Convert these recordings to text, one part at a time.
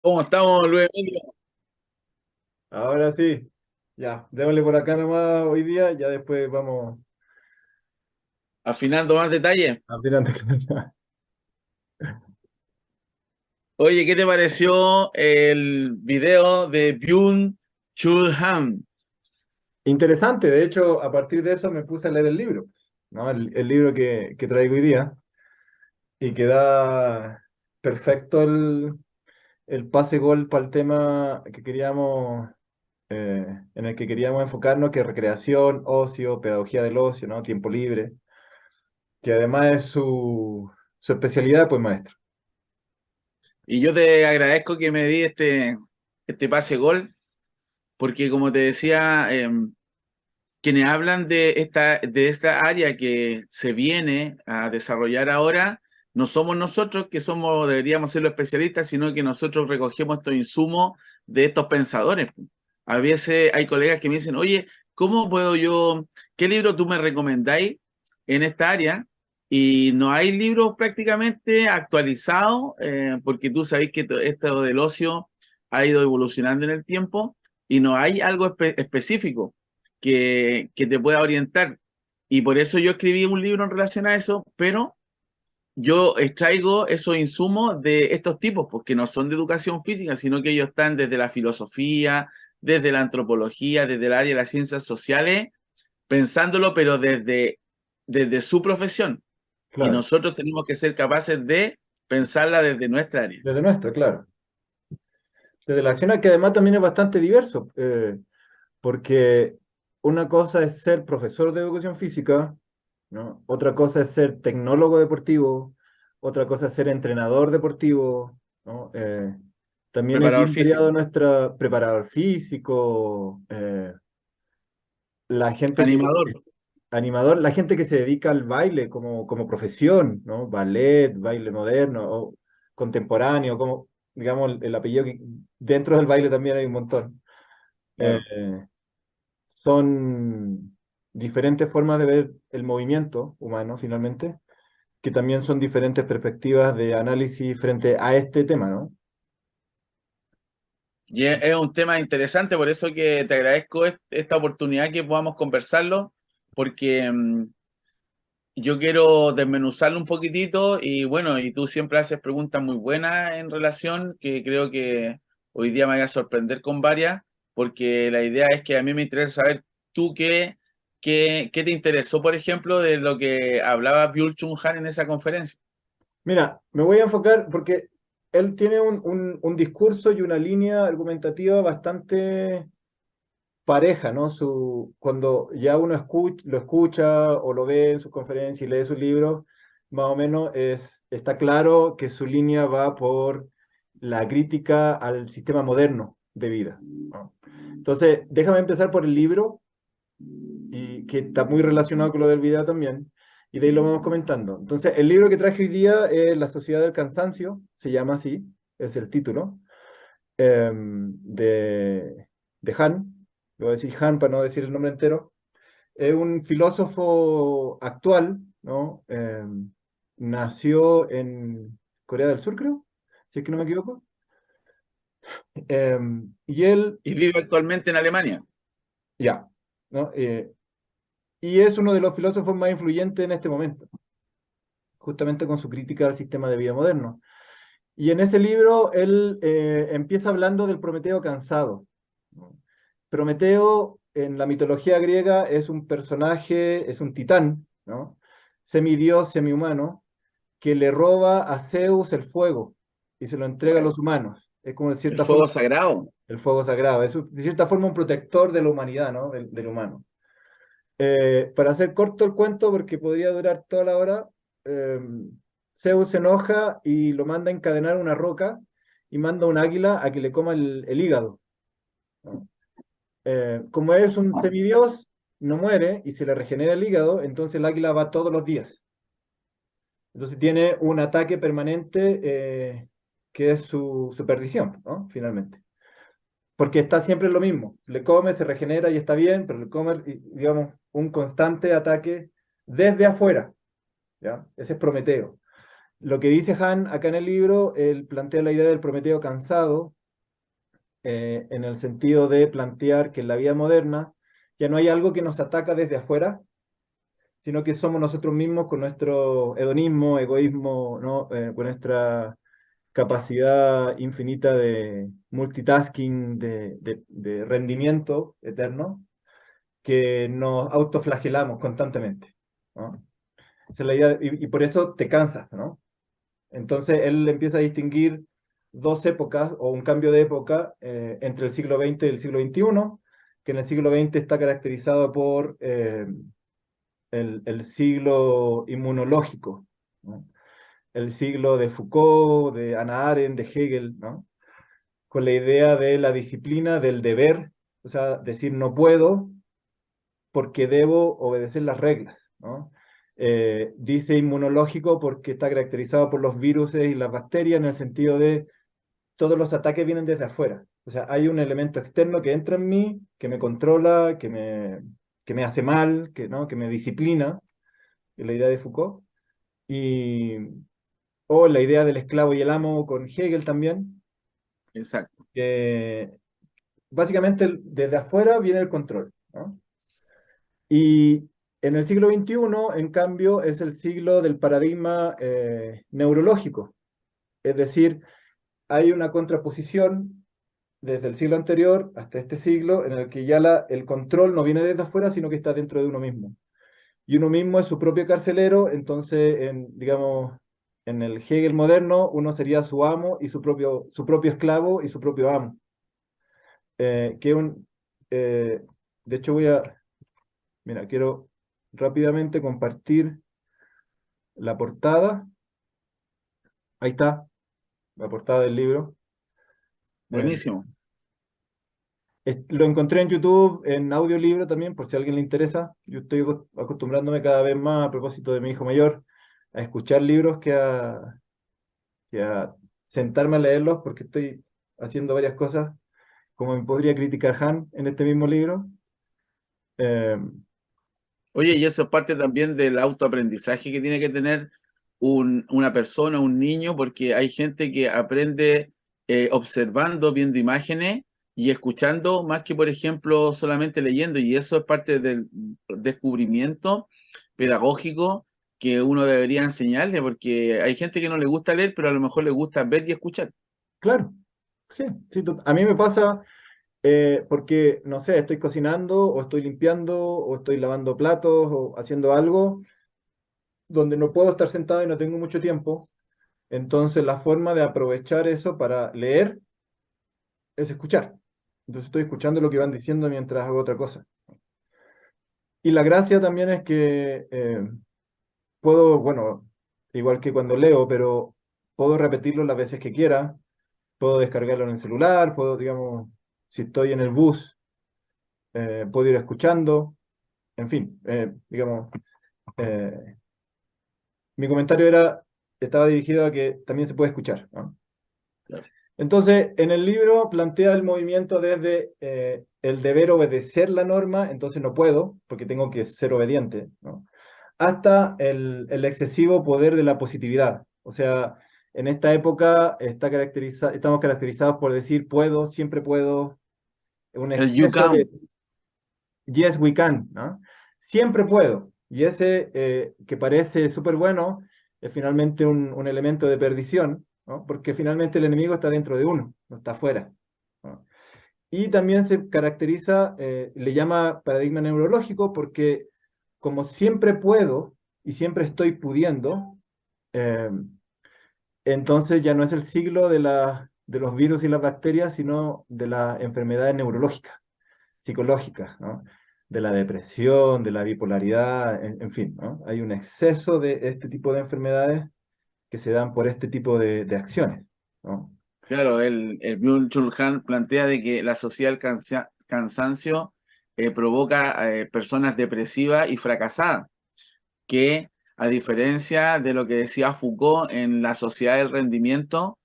¿Cómo estamos, Luis Emilio? Ahora sí, ya, démosle por acá nomás hoy día, ya después vamos Afinando más detalles. afinando. Oye, ¿qué te pareció el video de Byung-Chul Han? Interesante, de hecho, a partir de eso me puse a leer el libro, ¿no? El libro que traigo hoy día y que da perfecto el pase gol para el tema que queríamos, en el que queríamos enfocarnos, que es recreación, ocio, pedagogía del ocio, ¿no? Tiempo libre, que además es su especialidad, pues maestro. Y yo te agradezco que me di este pase gol, porque como te decía, quienes hablan de esta área que se viene a desarrollar ahora, no somos nosotros que deberíamos ser los especialistas, sino que nosotros recogemos estos insumos de estos pensadores. A veces hay colegas que me dicen, oye, qué libro tú me recomendáis en esta área? Y no hay libros prácticamente actualizados, porque tú sabes que esto del ocio ha ido evolucionando en el tiempo y no hay algo específico que te pueda orientar. Y por eso yo escribí un libro en relación a eso, pero yo extraigo esos insumos de estos tipos, porque no son de educación física, sino que ellos están desde la filosofía, desde la antropología, desde el área de las ciencias sociales, pensándolo, pero desde su profesión. Y Claro, nosotros tenemos que ser capaces de pensarla desde nuestra área. desde nuestra, claro. Desde la acción que además también es bastante diverso. Porque una cosa es ser profesor de educación física, ¿no? Otra cosa es ser tecnólogo deportivo, otra cosa es ser entrenador deportivo, ¿no? También es Preparador bien variado físico, nuestra preparador físico, la gente que, animador. animador, la gente que se dedica al baile como profesión, ¿no? Ballet, baile moderno o contemporáneo, como, digamos, el apellido que dentro del baile también hay un montón. Eh, Claro. Son diferentes formas de ver el movimiento humano, finalmente, que también son diferentes perspectivas de análisis frente a este tema, ¿no? Y es un tema interesante, por eso que te agradezco esta oportunidad que podamos conversarlo, porque yo quiero desmenuzarlo un poquitito y bueno, y tú siempre haces preguntas muy buenas en relación, que creo que hoy día me voy a sorprender con varias, porque la idea es que a mí me interesa saber tú qué te interesó, por ejemplo, de lo que hablaba Byung-Chul Han en esa conferencia. Mira, me voy a enfocar porque él tiene un discurso y una línea argumentativa bastante pareja, ¿no? Cuando ya uno lo escucha o lo ve en sus conferencias y lee sus libros, más o menos está claro que su línea va por la crítica al sistema moderno de vida, ¿no? Entonces, déjame empezar por el libro, y que está muy relacionado con lo del video también, y de ahí lo vamos comentando. Entonces, el libro que traje hoy día es La Sociedad del Cansancio, se llama así, es el título, de Han, lo voy a decir Han para no decir el nombre entero. Es un filósofo actual, ¿no? Nació en Corea del Sur, creo, si es que no me equivoco. Y él, Y vive actualmente en Alemania. ya, ¿no? Y es uno de los filósofos más influyentes en este momento, justamente con su crítica al sistema de vida moderno. Y en ese libro él empieza hablando del Prometeo cansado, ¿no? Prometeo en la mitología griega es un personaje, es un titán, ¿no? Semidios, semihumano, que le roba a Zeus el fuego y se lo entrega a los humanos. Es como de El cierta forma fuego sagrado. el fuego sagrado, es de cierta forma un protector de la humanidad, ¿no? Del humano. Para hacer corto el cuento, porque podría durar toda la hora, eh, Zeus se enoja y lo manda a encadenar a una roca y manda a un águila a que le coma el hígado, ¿no? Como es un semidios, no muere y se le regenera el hígado, entonces el águila va todos los días. Entonces tiene un ataque permanente, que es su perdición, ¿no? Finalmente. Porque está siempre lo mismo. Le come, se regenera y está bien, pero le come, digamos, un constante ataque desde afuera, ¿ya? Ese es Prometeo. Lo que dice Han acá en el libro, él plantea la idea del Prometeo cansado, en el sentido de plantear que en la vida moderna ya no hay algo que nos ataca desde afuera, sino que somos nosotros mismos con nuestro hedonismo, egoísmo, ¿no? Con nuestra capacidad infinita de multitasking, de rendimiento eterno, que nos autoflagelamos constantemente, ¿no? Esa es la idea, y por eso te cansas, ¿no? Entonces él empieza a distinguir dos épocas o un cambio de época entre el siglo XX y el siglo XXI, que en el siglo XX está caracterizado por el siglo inmunológico, ¿no? El siglo de Foucault, de Hannah Arendt, de Hegel, ¿no? Con la idea de la disciplina, del deber, o sea, decir no puedo porque debo obedecer las reglas, ¿no? Dice inmunológico porque está caracterizado por los virus y las bacterias en el sentido de todos los ataques vienen desde afuera. O sea, hay un elemento externo que entra en mí, que me controla, que me hace mal, que, ¿no? que me disciplina, es la idea de Foucault. Y, o la idea del esclavo y el amo con Hegel también, Exacto. que básicamente desde afuera viene el control, ¿no? Y en el siglo XXI, en cambio, es el siglo del paradigma neurológico. Es decir, hay una contraposición desde el siglo anterior hasta este siglo en el que ya el control no viene desde afuera, sino que está dentro de uno mismo. Y uno mismo es su propio carcelero, entonces, digamos, en el Hegel moderno, uno sería su amo y su propio esclavo y su propio amo. Que un, de hecho, mira, quiero rápidamente compartir la portada. Ahí está, la portada del libro. Eh, Buenísimo. lo encontré en YouTube, en audiolibro también, por si a alguien le interesa. Yo estoy acostumbrándome cada vez más, a propósito de mi hijo mayor, a escuchar libros que a sentarme a leerlos, porque estoy haciendo varias cosas, como me podría criticar Han en este mismo libro. Eh, Oye, y eso es parte también del autoaprendizaje que tiene que tener una persona, un niño, porque hay gente que aprende observando, viendo imágenes y escuchando, más que, por ejemplo, solamente leyendo, y eso es parte del descubrimiento pedagógico que uno debería enseñarle, porque hay gente que no le gusta leer, pero a lo mejor le gusta ver y escuchar. claro, sí, sí, a mí me pasa. Porque, no sé, estoy cocinando o estoy limpiando o estoy lavando platos o haciendo algo donde no puedo estar sentado y no tengo mucho tiempo. Entonces, la forma de aprovechar eso para leer es escuchar. Entonces, estoy escuchando lo que van diciendo mientras hago otra cosa. Y la gracia también es que puedo, bueno, igual que cuando leo, pero puedo repetirlo las veces que quiera, puedo descargarlo en el celular, puedo, digamos, si estoy en el bus, puedo ir escuchando, en fin, digamos. Eh, Mi comentario estaba dirigido a que también se puede escuchar, ¿no? Claro. Entonces, en el libro plantea el movimiento desde el deber obedecer la norma, entonces no puedo, porque tengo que ser obediente, ¿no? Hasta el excesivo poder de la positividad. O sea, en esta época estamos caracterizados por decir puedo, siempre puedo, un El you exceso de can. yes we can, ¿no? Siempre puedo. Y ese que parece súper bueno es finalmente un elemento de perdición, ¿no? Porque finalmente el enemigo está dentro de uno, no está afuera, ¿no? Y también se caracteriza, le llama paradigma neurológico porque como siempre puedo y siempre estoy pudiendo, eh, entonces ya no es el siglo de los virus y las bacterias, sino de las enfermedades neurológicas, psicológicas, ¿no? De la depresión, de la bipolaridad, en fin, ¿no? Hay un exceso de este tipo de enfermedades que se dan por este tipo de acciones, ¿no? Claro, el Byung-Chul Han plantea de que la sociedad del cansancio provoca personas depresivas y fracasadas, que a diferencia de lo que decía Foucault en la sociedad del rendimiento,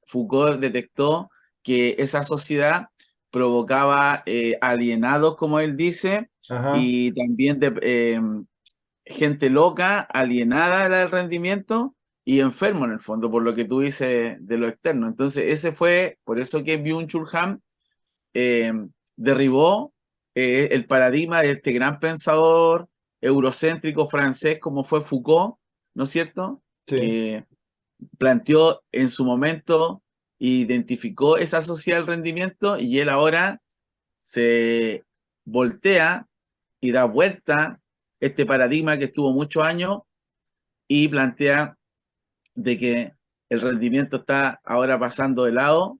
Foucault detectó que esa sociedad provocaba alienados, como él dice, Ajá, y también gente loca, alienada del rendimiento, y enfermo en el fondo, por lo que tú dices de lo externo. Entonces, ese fue, por eso que Byung-Chul Han eh, derribó el paradigma de este gran pensador eurocéntrico francés como fue Foucault, ¿no es cierto? Sí, Que planteó en su momento, identificó esa sociedad del rendimiento y él ahora se voltea y da vuelta este paradigma que estuvo muchos años y plantea de que el rendimiento está ahora pasando de lado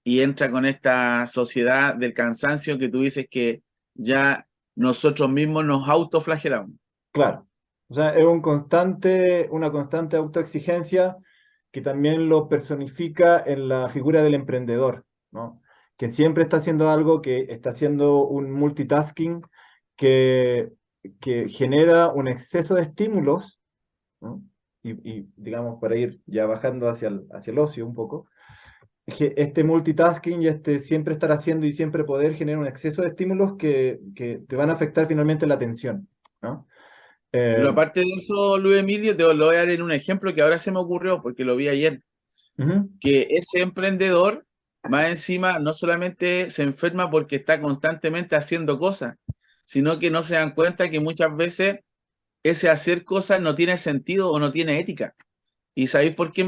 y entra con esta sociedad del cansancio que tú dices que ya nosotros mismos nos autoflagelamos. claro. O sea, es una constante autoexigencia que también lo personifica en la figura del emprendedor, ¿no? Que siempre está haciendo algo, que está haciendo un multitasking que, que genera un exceso de estímulos, ¿no? Digamos, para ir ya bajando hacia el ocio un poco, este multitasking y este siempre estar haciendo y siempre poder genera un exceso de estímulos que te van a afectar finalmente la atención, ¿no? Pero Eh, aparte de eso, Luis Emilio, te lo voy a dar en un ejemplo que ahora se me ocurrió porque lo vi ayer, ujú, que ese emprendedor, más encima, no solamente se enferma porque está constantemente haciendo cosas, sino que no se dan cuenta que muchas veces ese hacer cosas no tiene sentido o no tiene ética. ¿Y sabéis por qué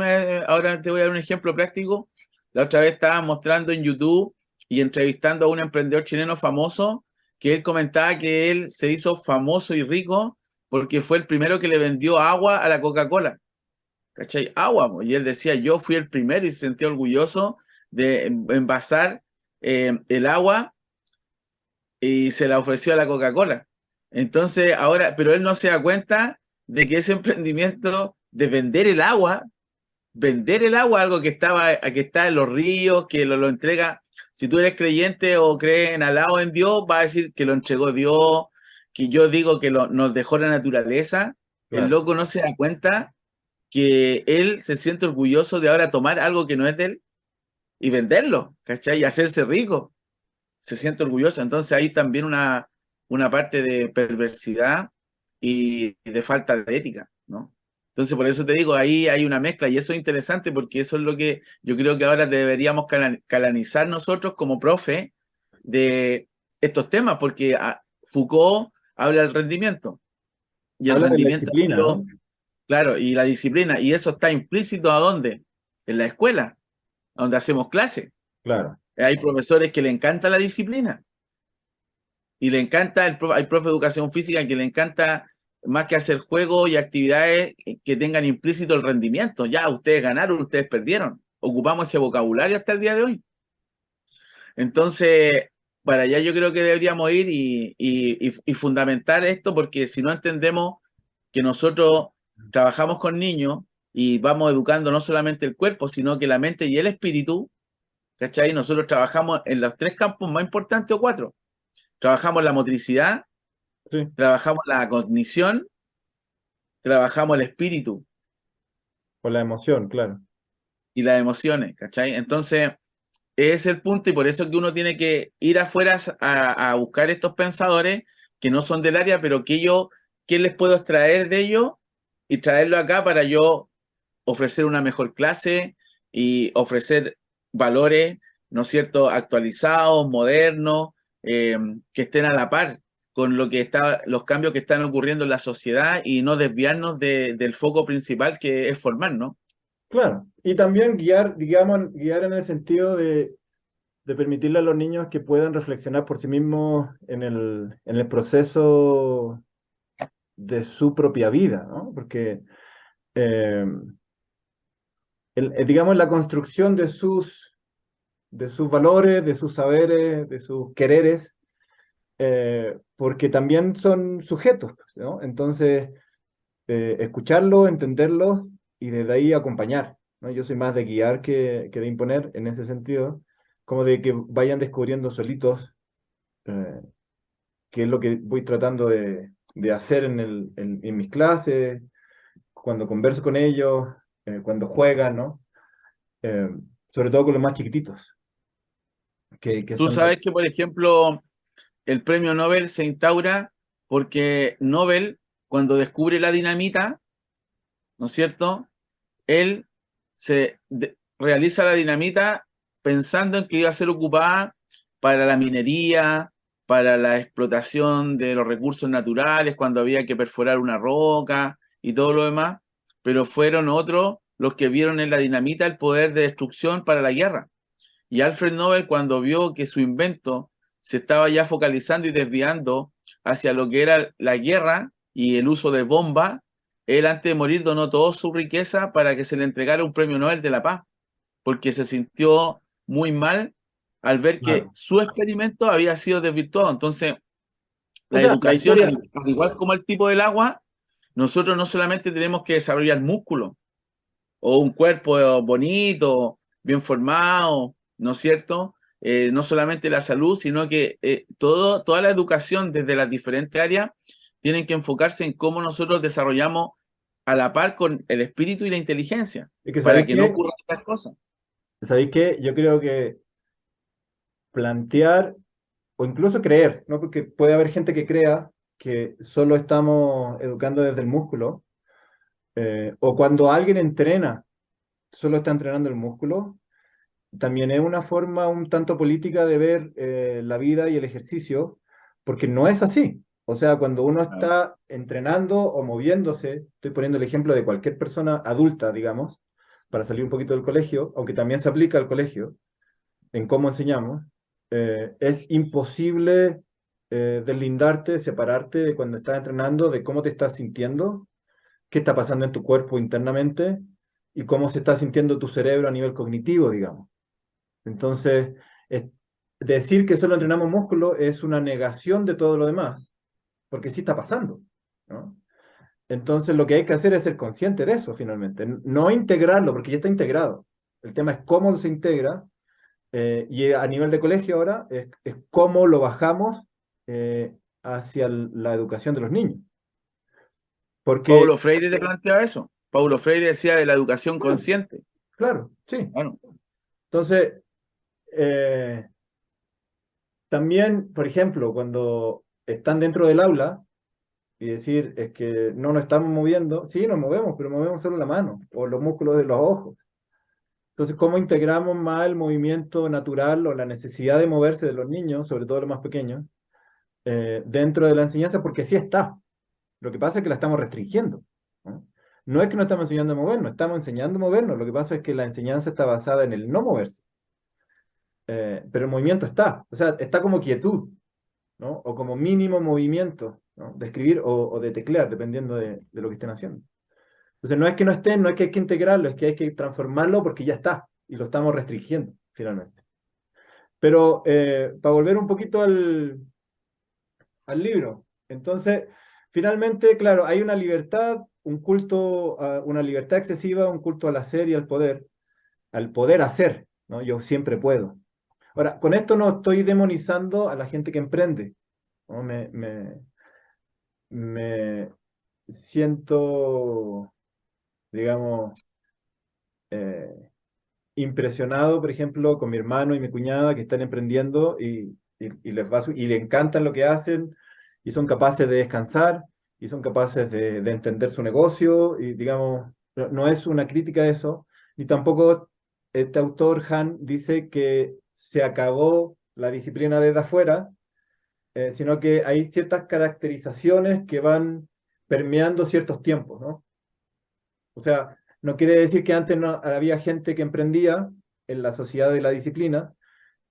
ahora te voy a dar un ejemplo práctico? La otra vez estaba mostrando en YouTube y entrevistando a un emprendedor chileno famoso que él comentaba que él se hizo famoso y rico porque fue el primero que le vendió agua a la Coca-Cola. ¿Cachai? Agua, po. Y él decía, yo fui el primero y se sentía orgulloso de envasar el agua y se la ofreció a la Coca-Cola. Entonces, ahora, pero él no se da cuenta de que ese emprendimiento de vender el agua, algo que está en los ríos, que lo entrega. Si tú eres creyente o crees en Alá o en Dios, va a decir que lo entregó Dios, que yo digo que nos dejó la naturaleza. El claro, loco no se da cuenta que él se siente orgulloso de ahora tomar algo que no es de él y venderlo, ¿cachai? Y hacerse rico. Se siente orgulloso. Entonces hay también una parte de perversidad y de falta de ética, ¿no? Entonces por eso te digo, ahí hay una mezcla y eso es interesante porque eso es lo que yo creo que ahora deberíamos canalizar nosotros como profe de estos temas, porque Foucault habla del rendimiento y el habla de la rendimiento ha disciplina, sido, ¿no? claro, y la disciplina, y eso está implícito ¿a dónde? En la escuela, donde hacemos clases. Claro, Hay profesores que le encanta la disciplina y le encanta, hay profe de educación física que le encanta más que hacer juegos y actividades que tengan implícito el rendimiento. Ya, ustedes ganaron, ustedes perdieron. Ocupamos ese vocabulario hasta el día de hoy. Entonces, para allá yo creo que deberíamos ir y fundamentar esto porque si no entendemos que nosotros trabajamos con niños y vamos educando no solamente el cuerpo, sino que la mente y el espíritu, ¿cachai? Nosotros trabajamos en los tres campos más importantes o cuatro. Trabajamos la motricidad, sí, trabajamos la cognición, trabajamos el espíritu por la emoción, claro. y las emociones, ¿cachai? Entonces, ese es el punto y por eso que uno tiene que ir afuera a buscar estos pensadores que no son del área, pero que yo, ¿qué les puedo extraer de ellos y traerlo acá para yo ofrecer una mejor clase y ofrecer valores, ¿no es cierto?, actualizados, modernos, que estén a la par con lo que está, los cambios que están ocurriendo en la sociedad y no desviarnos del foco principal que es formarnos. Claro. Y también guiar, digamos, guiar en el sentido de permitirle a los niños que puedan reflexionar por sí mismos en el proceso de su propia vida, ¿no? Porque, eh, digamos, la construcción de sus valores, de sus saberes, de sus quereres, porque también son sujetos, pues, ¿no? Entonces, escucharlo, entenderlo y desde ahí acompañar, ¿no? Yo soy más de guiar que de imponer en ese sentido, como de que vayan descubriendo solitos eh, qué es lo que voy tratando de hacer en mis clases, cuando converso con ellos, cuando juegan, ¿no? Eh, Sobre todo con los más chiquititos, que Tú son los... sabes que, por ejemplo, el premio Nobel se instaura porque Nobel, cuando descubre la dinamita, ¿no es cierto? él realiza la dinamita pensando en que iba a ser ocupada para la minería, para la explotación de los recursos naturales, cuando había que perforar una roca y todo lo demás, pero fueron otros los que vieron en la dinamita el poder de destrucción para la guerra. Y Alfred Nobel, cuando vio que su invento se estaba ya focalizando y desviando hacia lo que era la guerra y el uso de bombas, él antes de morir donó toda su riqueza para que se le entregara un premio Nobel de la Paz, porque se sintió muy mal al ver que Claro. su experimento había sido desvirtuado. Entonces, O la sea, la educación, historia, al igual como el tipo del agua, nosotros no solamente tenemos que desarrollar músculos o un cuerpo bonito, bien formado, ¿no es cierto? No solamente la salud, sino que toda la educación desde las diferentes áreas tienen que enfocarse en cómo nosotros desarrollamos a la par con el espíritu y la inteligencia, es que para ¿sabéis que no qué? ocurran estas cosas. ¿Sabéis qué? Yo creo que plantear o incluso creer, ¿no? Porque puede haber gente que crea que solo estamos educando desde el músculo, o cuando alguien entrena, solo está entrenando el músculo, también es una forma un tanto política de ver la vida y el ejercicio, porque no es así. O sea, cuando uno Claro. está entrenando o moviéndose, estoy poniendo el ejemplo de cualquier persona adulta, digamos, para salir un poquito del colegio, aunque también se aplica al colegio, en cómo enseñamos, es imposible deslindarte, separarte de cuando estás entrenando, de cómo te estás sintiendo, qué está pasando en tu cuerpo internamente y cómo se está sintiendo tu cerebro a nivel cognitivo, digamos. Entonces, es- decir que solo entrenamos músculo es una negación de todo lo demás, porque sí está pasando, ¿no? Entonces, lo que hay que hacer es ser consciente de eso, finalmente. No integrarlo, porque ya está integrado. El tema es cómo se integra, y a nivel de colegio ahora es cómo lo bajamos hacia la educación de los niños. Porque, Paulo Freire te planteaba eso. Paulo Freire decía de la educación claro, consciente. claro, sí. Bueno, Entonces, eh, también, por ejemplo, cuando están dentro del aula y decir es que no nos estamos moviendo, sí, nos movemos, pero movemos solo la mano o los músculos de los ojos. Entonces, ¿cómo integramos más el movimiento natural o la necesidad de moverse de los niños, sobre todo los más pequeños, dentro de la enseñanza? Porque sí está. Lo que pasa es que la estamos restringiendo, ¿no? No es que no estamos enseñando a movernos, estamos enseñando a movernos. Lo que pasa es que la enseñanza está basada en el no moverse. Pero el movimiento está, o sea, está como quietud, ¿no? O como mínimo movimiento, ¿no? De escribir o de teclear, dependiendo de lo que estén haciendo. Entonces, no es que no estén, no es que hay que integrarlo, es que hay que transformarlo porque ya está y lo estamos restringiendo, finalmente. Pero para volver un poquito al libro, entonces, finalmente, claro, hay una libertad, un culto, una libertad excesiva, un culto al hacer y al poder hacer, ¿no? Yo siempre puedo. Ahora, con esto no estoy demonizando a la gente que emprende, ¿no? Me siento, digamos, eh, impresionado, por ejemplo, con mi hermano y mi cuñada que están emprendiendo y y le encantan lo que hacen y son capaces de descansar y son capaces de entender su negocio y, digamos, no es una crítica a eso, ni tampoco este autor, Han, dice que se acabó la disciplina desde afuera, sino que hay ciertas caracterizaciones que van permeando ciertos tiempos, ¿no? O sea, no quiere decir que antes no había gente que emprendía en la sociedad de la disciplina,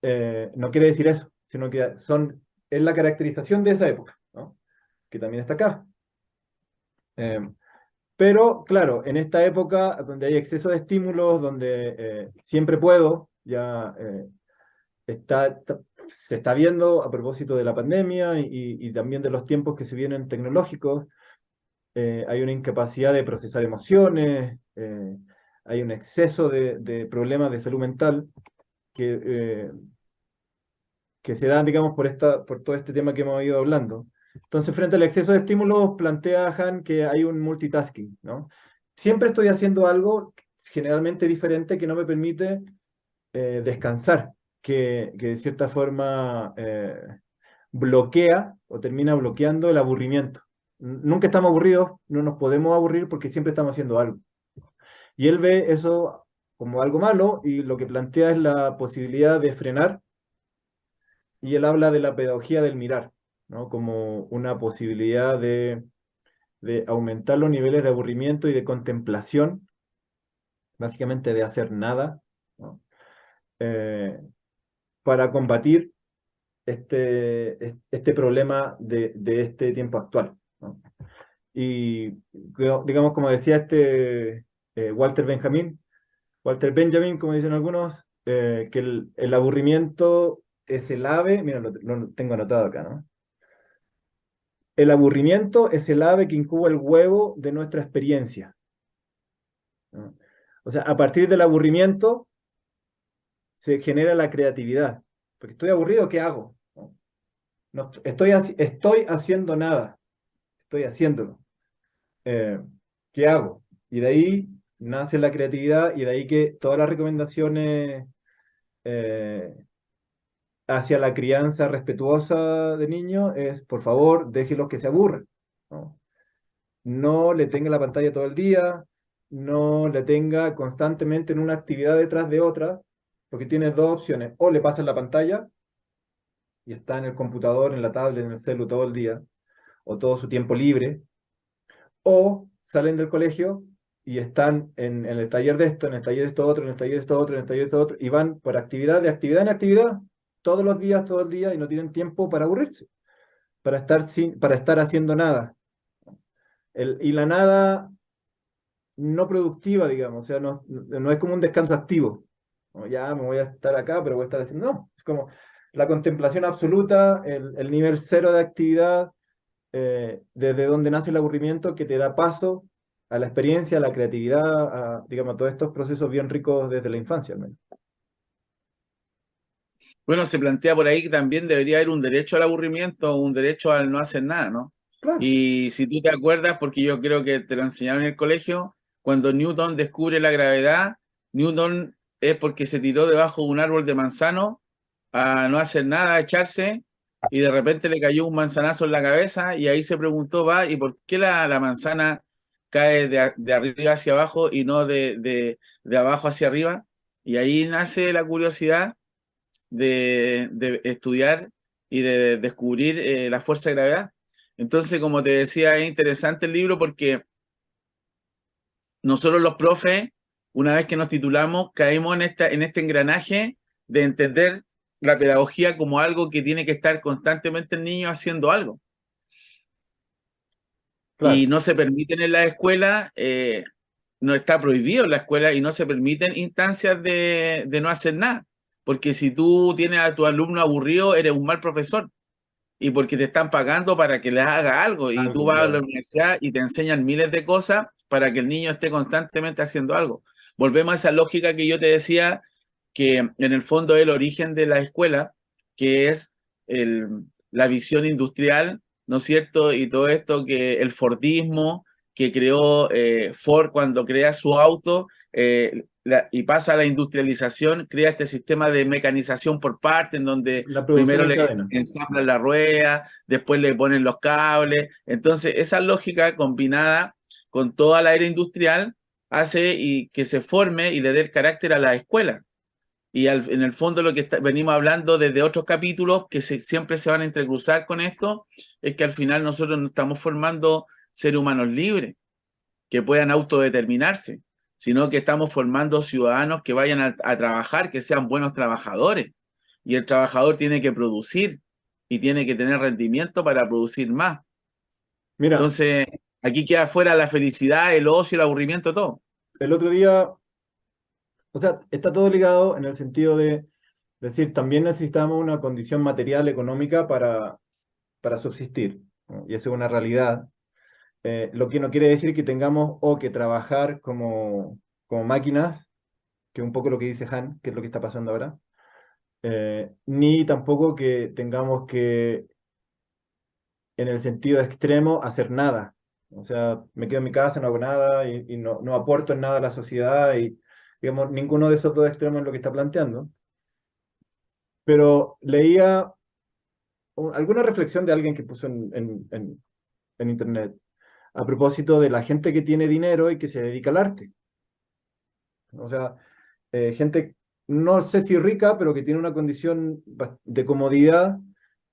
no quiere decir eso, sino que es la caracterización de esa época, ¿no? Que también está acá. Eh, pero, claro, en esta época donde hay exceso de estímulos, donde siempre puedo, ya se está viendo a propósito de la pandemia y también de los tiempos que se vienen tecnológicos, hay una incapacidad de procesar emociones, hay un exceso de problemas de salud mental que, eh, que se dan, digamos, por todo este tema que hemos ido hablando. Entonces, frente al exceso de estímulos, plantea Han que hay un multitasking, ¿no? Siempre estoy haciendo algo generalmente diferente que no me permite descansar, que de cierta forma bloquea o termina bloqueando el aburrimiento. Nunca estamos aburridos, no nos podemos aburrir porque siempre estamos haciendo algo. Y él ve eso como algo malo y lo que plantea es la posibilidad de frenar, y él habla de la pedagogía del mirar, ¿no? Como una posibilidad de aumentar los niveles de aburrimiento y de contemplación, básicamente de hacer nada, ¿no? Eh, para combatir este problema de este tiempo actual, ¿no? Y digamos, como decía Walter Benjamin, como dicen algunos, que el aburrimiento es el ave, mira, lo tengo anotado acá, ¿no? El aburrimiento es el ave que incuba el huevo de nuestra experiencia, ¿no? O sea, a partir del aburrimiento se genera la creatividad. Porque estoy aburrido, ¿qué hago? ¿No? Estoy haciendo nada, estoy haciéndolo. Eh, ¿Qué hago? Y de ahí nace la creatividad y de ahí que todas las recomendaciones eh, hacia la crianza respetuosa de niños es, por favor, déjelos que se aburran, ¿no? No le tenga la pantalla todo el día, no le tenga constantemente en una actividad detrás de otra, porque tiene dos opciones: o le pasan la pantalla y está en el computador, en la tablet, en el celu todo el día, o todo su tiempo libre, o salen del colegio y están en el taller de esto, en el taller de esto otro, en el taller de esto otro, en el taller de esto otro, y van por actividad, de actividad en actividad, todos los días, todo el día, y no tienen tiempo para aburrirse, para estar haciendo nada. Y la nada no productiva, digamos, o sea, no es como un descanso activo. Como ya me voy a estar acá, pero voy a estar haciendo. No, es como la contemplación absoluta, el nivel cero de actividad, desde donde nace el aburrimiento, que te da paso a la experiencia, a la creatividad, digamos, a todos estos procesos bien ricos desde la infancia, al menos. Bueno, se plantea por ahí que también debería haber un derecho al aburrimiento, un derecho al no hacer nada, ¿no? Claro, Y si tú te acuerdas, porque yo creo que te lo enseñaron en el colegio, cuando Newton descubre la gravedad, Newton es porque se tiró debajo de un árbol de manzano a no hacer nada, a echarse, y de repente le cayó un manzanazo en la cabeza, y ahí se preguntó, va, ¿y por qué la manzana cae de arriba hacia abajo y no de abajo hacia arriba? Y ahí nace la curiosidad de estudiar y de descubrir la fuerza de gravedad. Entonces, como te decía, es interesante el libro porque nosotros los profes, una vez que nos titulamos, caemos en este engranaje de entender la pedagogía como algo que tiene que estar constantemente el niño haciendo algo. Y claro, no se permiten en la escuela, no está prohibido en la escuela y no se permiten instancias de no hacer nada. Porque si tú tienes a tu alumno aburrido, eres un mal profesor. Y porque te están pagando para que les haga algo. Y tú algo, vas a la claro. universidad y te enseñan miles de cosas para que el niño esté constantemente haciendo algo. Volvemos a esa lógica que yo te decía, que en el fondo es el origen de la escuela, que es el, la visión industrial, ¿no es cierto? Y todo esto que el Fordismo que creó Ford cuando crea su auto, y pasa a la industrialización, crea este sistema de mecanización por parte, en donde La producción primero en le cadena. ensamblan la rueda, después le ponen los cables. Entonces, esa lógica combinada con toda la era industrial hace y que se forme y le dé el carácter a la escuela. Y en el fondo lo que venimos hablando desde otros capítulos que siempre se van a entrecruzar con esto, es que al final nosotros no estamos formando seres humanos libres, que puedan autodeterminarse, sino que estamos formando ciudadanos que vayan a trabajar, que sean buenos trabajadores. Y el trabajador tiene que producir y tiene que tener rendimiento para producir más. Mira, Entonces, aquí queda fuera la felicidad, el ocio, el aburrimiento, todo. el otro día, o sea, está todo ligado en el sentido de decir, también necesitamos una condición material, económica para subsistir, ¿no? Y eso es una realidad. Lo que no quiere decir que tengamos o que trabajar como máquinas, que es un poco lo que dice Han, que es lo que está pasando ahora, ni tampoco que tengamos que, en el sentido extremo, hacer nada. O sea, me quedo en mi casa, no hago nada y no aporto en nada a la sociedad y, digamos, ninguno de esos dos extremos es lo que está planteando. Pero leía alguna reflexión de alguien que puso en internet a propósito de la gente que tiene dinero y que se dedica al arte. O sea, gente, no sé si rica, pero que tiene una condición de comodidad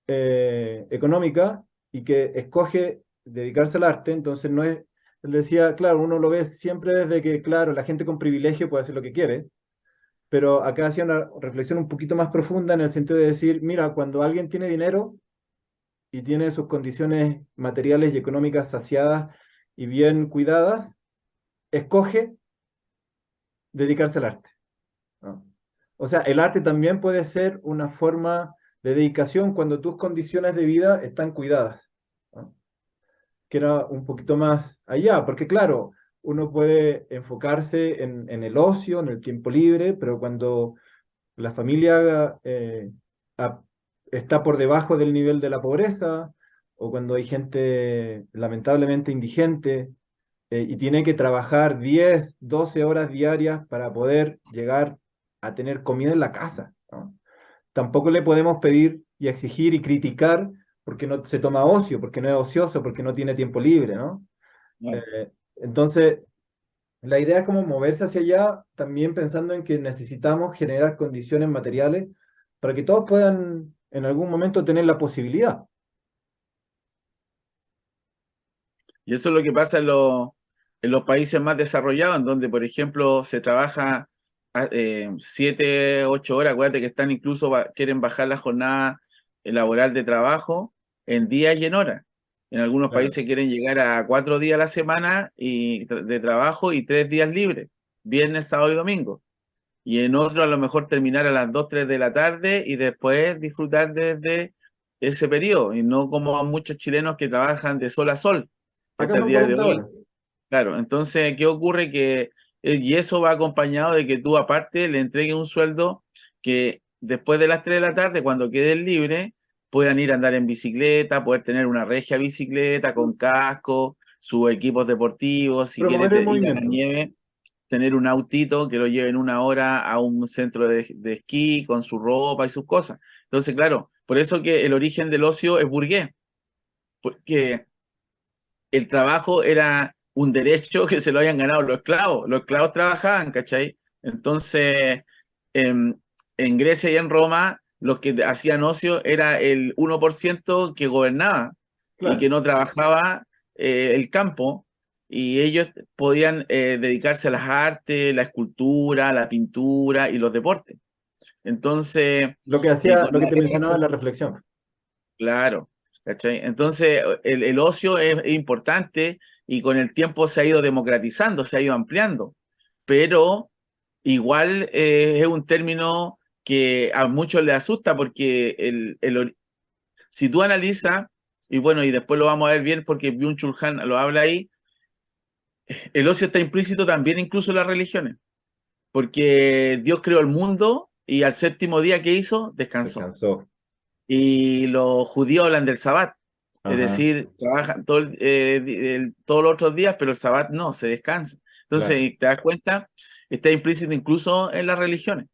económica y que escoge dedicarse al arte, entonces no es, él decía, claro, uno lo ve siempre desde que, claro, la gente con privilegio puede hacer lo que quiere, pero acá hacía una reflexión un poquito más profunda en el sentido de decir, mira, cuando alguien tiene dinero y tiene sus condiciones materiales y económicas saciadas y bien cuidadas, escoge dedicarse al arte, ¿no? O sea, el arte también puede ser una forma de dedicación cuando tus condiciones de vida están cuidadas, ¿no? Que era un poquito más allá, porque claro, uno puede enfocarse en el ocio, en el tiempo libre, pero cuando la familia a- está por debajo del nivel de la pobreza, o cuando hay gente lamentablemente indigente, y tiene que trabajar 10 12 horas diarias para poder llegar a tener comida en la casa, ¿no? Tampoco le podemos pedir y exigir y criticar porque no se toma ocio, porque no es ocioso, porque no tiene tiempo libre, ¿no? ¿no? Entonces, la idea es como moverse hacia allá, también pensando en que necesitamos generar condiciones materiales para que todos puedan en algún momento tener la posibilidad. Y eso es lo que pasa en los países más desarrollados, en donde, por ejemplo, se trabaja 7, 8 horas. Acuérdate que están incluso, quieren bajar la jornada laboral de trabajo en días y en horas. En algunos Claro. países quieren llegar a 4 días a la semana de trabajo y 3 días libres, viernes, sábado y domingo. Y en otro a lo mejor terminar a las 2 3 de la tarde y después disfrutar desde ese periodo, y no como a muchos chilenos que trabajan de sol a sol Acá hasta el son día de 40 hoy. horas. Claro, entonces, ¿qué ocurre? Que, y eso va acompañado de que tú aparte le entregues un sueldo que después de las 3 de la tarde, cuando queden libre, puedan ir a andar en bicicleta, poder tener una regia bicicleta con casco, sus equipos deportivos, si quieren Promover el ir a la movimiento. nieve, tener un autito que lo lleven una hora a un centro de esquí con su ropa y sus cosas. Entonces, claro, por eso que el origen del ocio es burgués, porque el trabajo era un derecho que se lo habían ganado los esclavos. Los esclavos trabajaban, ¿cachai? Entonces, en, en Grecia y en Roma, los que hacían ocio era el 1% que gobernaba y que Claro. no trabajaba el campo, y ellos podían dedicarse a las artes, la escultura, la pintura y los deportes. Entonces, Lo que hacía, con lo que la te guerra mencionaba en la reflexión. claro, ¿cachai? Entonces, el ocio es importante y con el tiempo se ha ido democratizando, se ha ido ampliando, pero igual es un término que a muchos les asusta porque si tú analizas, y bueno, y después lo vamos a ver bien porque Byung-Chul Han lo habla ahí, el ocio está implícito también incluso en las religiones, porque Dios creó el mundo y al séptimo día que hizo, descansó. Descansó. Y los judíos hablan del sabbat, es Ajá, decir, trabajan todos los otros días, pero el sabbat no, se descansa. Entonces, claro. y te das cuenta, está implícito incluso en las religiones.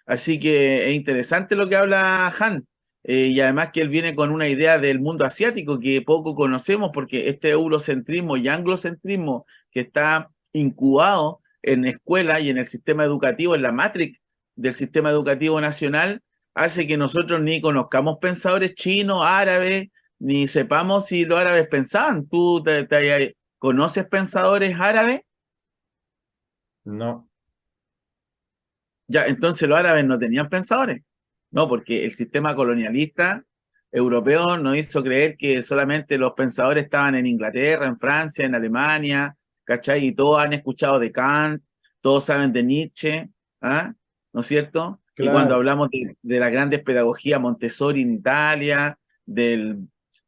Así que es interesante lo que habla Han, y además que él viene con una idea del mundo asiático que poco conocemos, porque este eurocentrismo y anglocentrismo que está incubado en escuela y en el sistema educativo, en la matrix del sistema educativo nacional, hace que nosotros ni conozcamos pensadores chinos, árabes, ni sepamos si los árabes pensaban. ¿Tú conoces pensadores árabes? No, Ya, entonces los árabes no tenían pensadores, no, porque el sistema colonialista europeo nos hizo creer que solamente los pensadores estaban en Inglaterra, en Francia, en Alemania, ¿cachai? Y todos han escuchado de Kant, todos saben de Nietzsche, ¿ah? ¿No es cierto? Y cuando claro. hablamos de las grandes pedagogías Montessori en Italia, de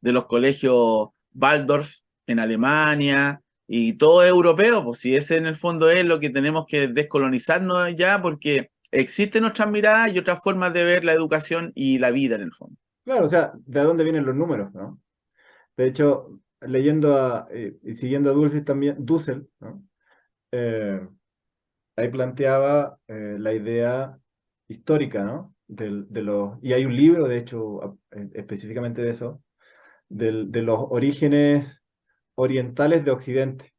los colegios Waldorf en Alemania, y todo es europeo, pues si ese en el fondo es lo que tenemos que descolonizarnos ya, porque existen otras miradas y otras formas de ver la educación y la vida en el fondo. Claro, o sea, ¿de dónde vienen los números, no? De hecho, leyendo y siguiendo a Dulce también, Dussel, ¿no? Eh, ahí planteaba la idea histórica, ¿no? Y hay un libro, de hecho, específicamente de eso, de los orígenes orientales de Occidente,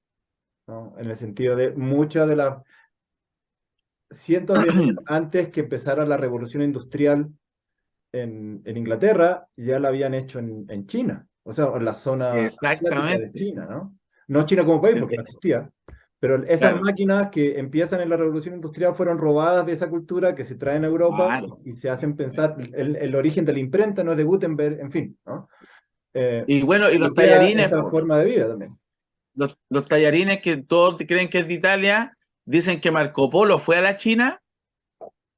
¿no? En el sentido de muchas de las cientos de años antes que empezara la revolución industrial en Inglaterra, ya la habían hecho en China, o sea, en la zona asiática de Exactamente. China, ¿no? No China como país, porque no existía, pero esas Claro, máquinas que empiezan en la revolución industrial fueron robadas de esa cultura que se traen a Europa claro. y se hacen pensar, el origen de la imprenta no es de Gutenberg, en fin, ¿no? Y bueno, y los Y queda tallarines, esta po, forma de vida también. los tallarines que todos creen que es de Italia, dicen que Marco Polo fue a la China,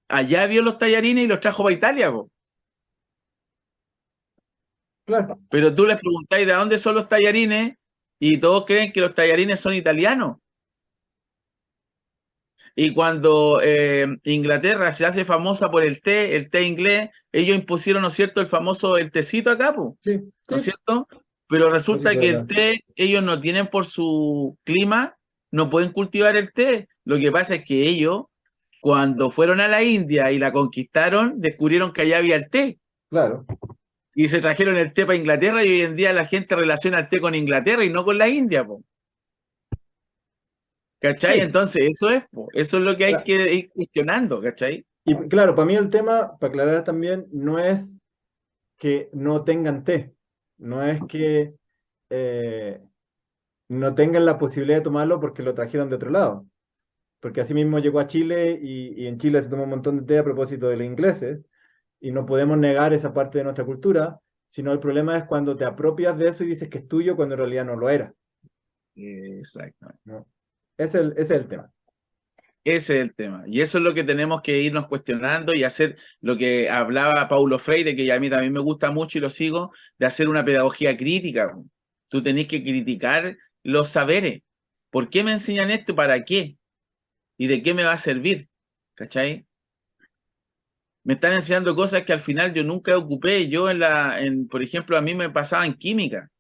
allá vio los tallarines y los trajo para Italia, po. Claro, Pero tú les preguntáis de dónde son los tallarines y todos creen que los tallarines son italianos. Y cuando Inglaterra se hace famosa por el té inglés, ellos impusieron, ¿no es cierto?, el famoso el tecito acá, po, sí, ¿no es sí, cierto? Pero resulta trocito de que el acá. té, ellos no tienen por su clima, no pueden cultivar el té. Lo que pasa es que ellos, cuando fueron a la India y la conquistaron, descubrieron que allá había el té. Claro, Y se trajeron el té para Inglaterra y hoy en día la gente relaciona el té con Inglaterra y no con la India, po. ¿Cachai? sí. Entonces, eso es, po. Eso es lo que hay Ahora, que ir cuestionando, ¿cachai? y claro, para mí el tema, para aclarar también, no es que no tengan té, no es que eh, no tengan la posibilidad de tomarlo porque lo trajeron de otro lado, porque así mismo llegó a Chile y en Chile se toma un montón de té a propósito de los ingleses y no podemos negar esa parte de nuestra cultura, sino el problema es cuando te apropias de eso y dices que es tuyo cuando en realidad no lo era, Exacto. ¿no? Ese es el tema. Ese es el tema. Y eso es lo que tenemos que irnos cuestionando y hacer lo que hablaba Paulo Freire, que a mí también me gusta mucho y lo sigo, de hacer una pedagogía crítica. Tú tenés que criticar los saberes. ¿Por qué me enseñan esto? ¿Para qué? ¿Y de qué me va a servir? ¿Cachai? Me están enseñando cosas que al final yo nunca ocupé. Yo por ejemplo, a mí me pasaba en química.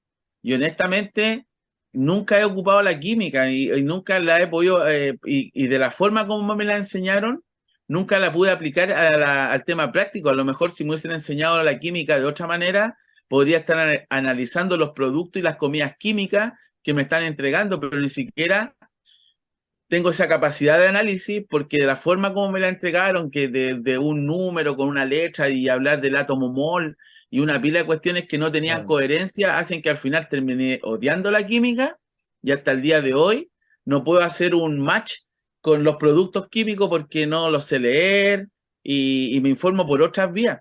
Y honestamente, nunca he ocupado la química y nunca la he podido, y de la forma como me la enseñaron, nunca la pude aplicar al tema práctico. A lo mejor si me hubiesen enseñado la química de otra manera, podría estar analizando los productos y las comidas químicas que me están entregando, pero ni siquiera tengo esa capacidad de análisis porque de la forma como me la entregaron, que de un número con una letra y hablar del átomo mol y una pila de cuestiones que no tenían Claro. coherencia, hacen que al final termine odiando la química y hasta el día de hoy no puedo hacer un match con los productos químicos porque no los sé leer y me informo por otras vías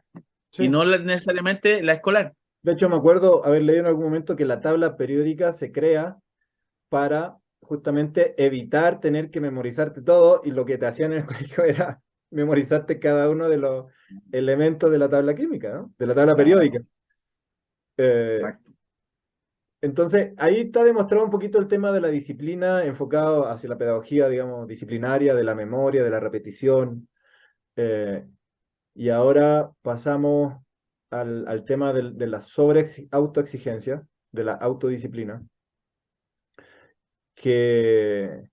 y Sí. no necesariamente la escolar. De hecho, me acuerdo haber leído en algún momento que la tabla periódica se crea para justamente evitar tener que memorizarte todo y lo que te hacían en el colegio era memorizarte cada uno de los elementos de la tabla química, ¿no? De la tabla periódica. Claro, Eh, exacto. entonces, ahí está demostrado un poquito el tema de la disciplina enfocado hacia la pedagogía, digamos, disciplinaria, de la memoria, de la repetición. Eh, y ahora pasamos al tema de la autoexigencia, de la autodisciplina, que,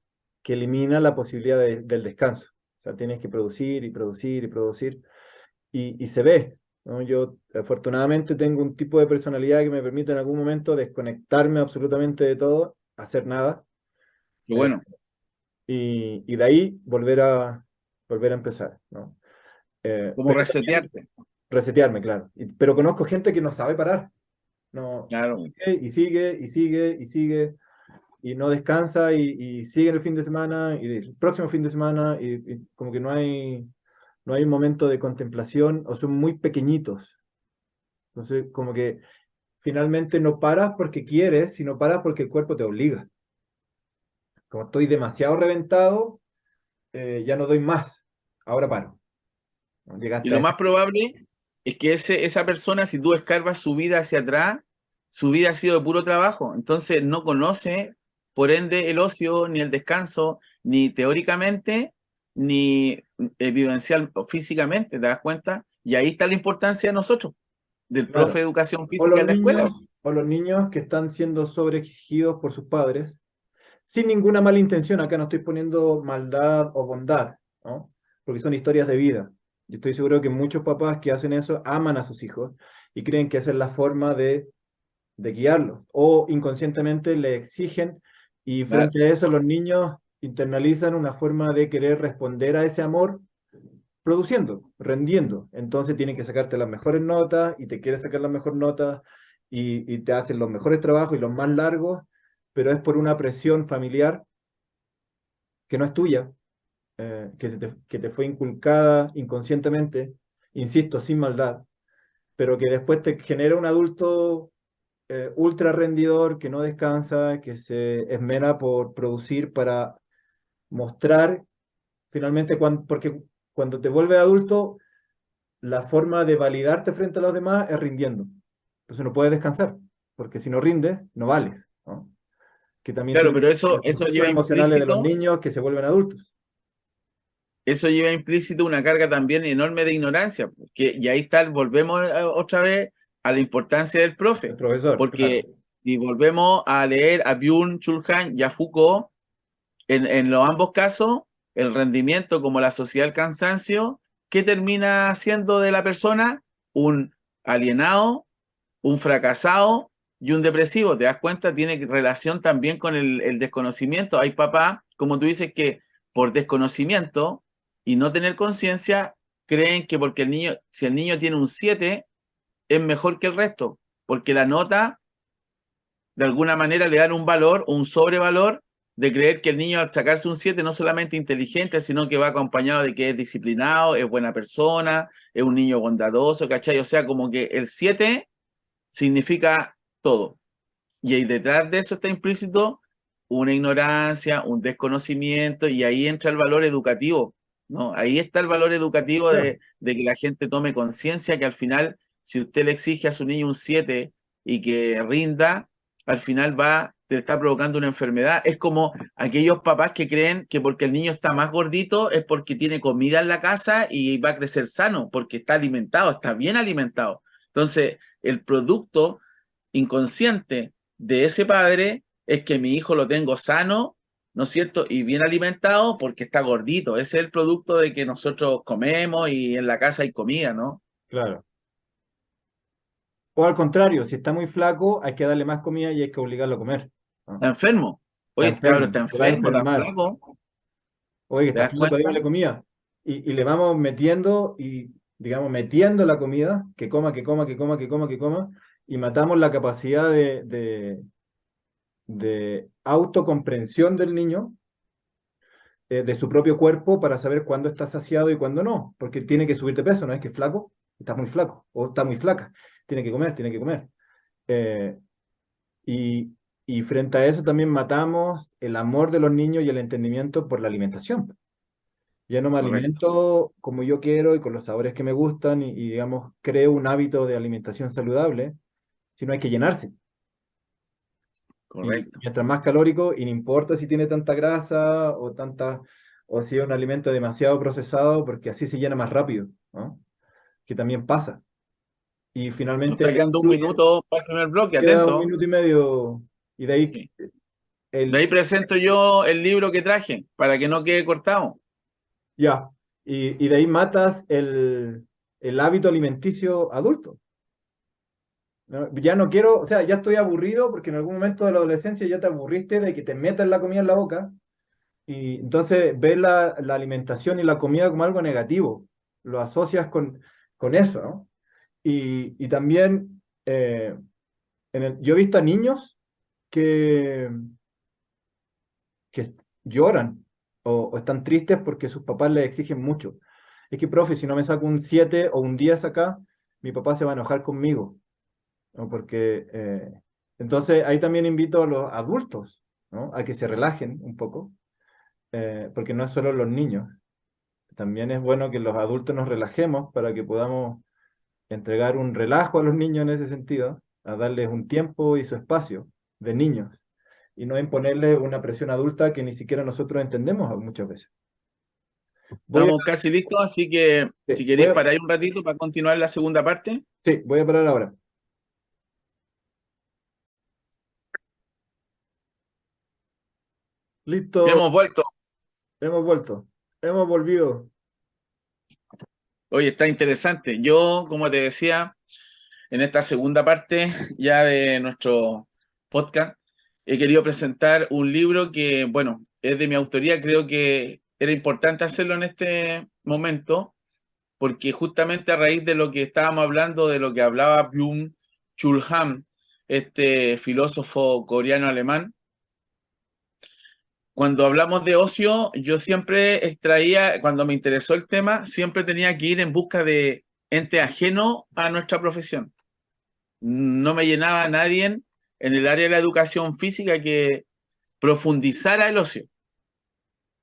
que elimina la posibilidad del descanso. O sea, tienes que producir y producir y producir y se ve, ¿no? Yo afortunadamente tengo un tipo de personalidad que me permite en algún momento desconectarme absolutamente de todo, hacer nada, Y eh, bueno, y de ahí volver a empezar, ¿no? como Pero también resetearte. resetearme, claro. Pero conozco gente que no sabe parar, no, Claro. sigue y sigue y sigue y sigue y no descansa y sigue el fin de semana y el próximo fin de semana y como que no hay un momento de contemplación o son muy pequeñitos. Entonces, como que finalmente no paras porque quieres, sino paras porque el cuerpo te obliga. Como estoy demasiado reventado, ya no doy más, ahora paro. ¿No? Y Llegaste a lo ese... más probable es que esa persona, si tú escarbas su vida hacia atrás, su vida ha sido de puro trabajo. Entonces no conoce, por ende, el ocio, ni el descanso, ni teóricamente, ni vivencial o físicamente, ¿te das cuenta? Y ahí está la importancia de nosotros, del profe Claro. de educación O física los en la escuela. niños, o los niños que están siendo sobreexigidos por sus padres sin ninguna mala intención, acá no estoy poniendo maldad o bondad, ¿no? Porque son historias de vida. Yo estoy seguro que muchos papás que hacen eso aman a sus hijos y creen que esa es la forma de guiarlos, o inconscientemente le exigen y Claro. frente a eso los niños internalizan una forma de querer responder a ese amor produciendo, rendiendo. Entonces tienen que sacarte las mejores notas y te quieren sacar las mejores notas y te hacen los mejores trabajos y los más largos, pero es por una presión familiar que no es tuya, que te fue inculcada inconscientemente, insisto, sin maldad, pero que después te genera un adulto ultra rendidor, que no descansa, que se esmera por producir para mostrar finalmente, porque cuando te vuelves adulto, la forma de validarte frente a los demás es rindiendo. Entonces no puedes descansar, porque si no rindes, no vales, ¿no? Que también Claro, tiene que pero ver con eso, los eso procesos lleva emocionales de los implícito, niños que se vuelven adultos. eso lleva implícito una carga también enorme de ignorancia, porque, y ahí está, volvemos otra vez a la importancia del El profe, profesor, claro. porque si volvemos a leer a Byung-Chul Han y a Foucault, en los ambos casos, el rendimiento como la sociedad del cansancio, ¿qué termina siendo de la persona? Un alienado, un fracasado y un depresivo. ¿Te das cuenta? Tiene relación también con el desconocimiento. Hay papás, como tú dices, que por desconocimiento y no tener conciencia, creen que porque el niño, si el niño tiene un 7 es mejor que el resto, porque la nota de alguna manera le dan un valor, un sobrevalor de creer que el niño al sacarse un 7 no solamente inteligente, sino que va acompañado de que es disciplinado, es buena persona, es un niño bondadoso, ¿cachai? O sea, como que el 7 significa todo. Y ahí detrás de eso está implícito una ignorancia, un desconocimiento, y ahí entra el valor educativo, ¿no? Ahí está el valor educativo Claro. de que la gente tome conciencia que al final, si usted le exige a su niño un 7 y que rinda, al final te está provocando una enfermedad. Es como aquellos papás que creen que porque el niño está más gordito es porque tiene comida en la casa y va a crecer sano, porque está alimentado, está bien alimentado. Entonces, el producto inconsciente de ese padre es que mi hijo lo tengo sano, ¿no es cierto? Y bien alimentado porque está gordito. Ese es el producto de que nosotros comemos y en la casa hay comida, ¿no? Claro. O al contrario, si está muy flaco, hay que darle más comida y hay que obligarlo a comer, ¿no? Está enfermo. Está Oye, el cabro enfermo, está se va a enfermo, tan enfermar. flaco. Oye, ¿Te está das flaco, cuenta? démosle comida. Y le vamos metiendo y, digamos, metiendo la comida, que coma, que coma, que coma, que coma, que coma, y matamos la capacidad de autocomprensión del niño, de su propio cuerpo para saber cuándo está saciado y cuándo no, porque tiene que subir de peso, no es que es flaco, está muy flaco, o está muy flaca, tiene que comer, tiene que comer. Eh, y, y frente a eso también matamos el amor de los niños y el entendimiento por la alimentación. Ya no me Correcto, alimento como yo quiero y con los sabores que me gustan digamos, creo un hábito de alimentación saludable, sino hay que llenarse. Y correcto. mientras más calórico, y no importa si tiene tanta grasa o si es un alimento demasiado procesado, porque así se llena más rápido, ¿no? Que también pasa. Y Nos está finalmente quedando un minuto para el primer bloque, queda un atento. minuto y medio, y de ahí Sí. De el, ahí presento yo el libro que traje para que no quede cortado. ya, y de ahí matas el hábito alimenticio adulto. ¿No? Ya no quiero, o sea, ya estoy aburrido porque en algún momento de la adolescencia ya te aburriste de que te metas la comida en la boca y entonces ves la alimentación y la comida como algo negativo, lo asocias con eso, ¿no? Y también yo he visto a niños que, que lloran o están tristes porque sus papás les exigen mucho. Es que, profe, si no me saco un 7 o un 10 acá, mi papá se va a enojar conmigo. ¿No? Porque entonces ahí también invito a los adultos, ¿no? A que se relajen un poco, porque no es solo los niños, también es bueno que los adultos nos relajemos para que podamos entregar un relajo a los niños en ese sentido, a darles un tiempo y su espacio de niños, y no imponerles una presión adulta que ni siquiera nosotros entendemos muchas veces. Voy a, Estamos casi listos, así que sí, si queréis parar un ratito para continuar la segunda parte. sí, voy a parar ahora. Listo, Hemos vuelto. hemos vuelto, hemos volvido. Oye, está interesante. Yo, como te decía, en esta segunda parte ya de nuestro podcast, he querido presentar un libro que, bueno, es de mi autoría, creo que era importante hacerlo en este momento, porque justamente a raíz de lo que estábamos hablando, de lo que hablaba Byung-Chul Han, este filósofo coreano-alemán, cuando hablamos de ocio, yo siempre extraía, cuando me interesó el tema, siempre tenía que ir en busca de ente ajeno a nuestra profesión. No me llenaba a nadie en el área de la educación física que profundizara el ocio.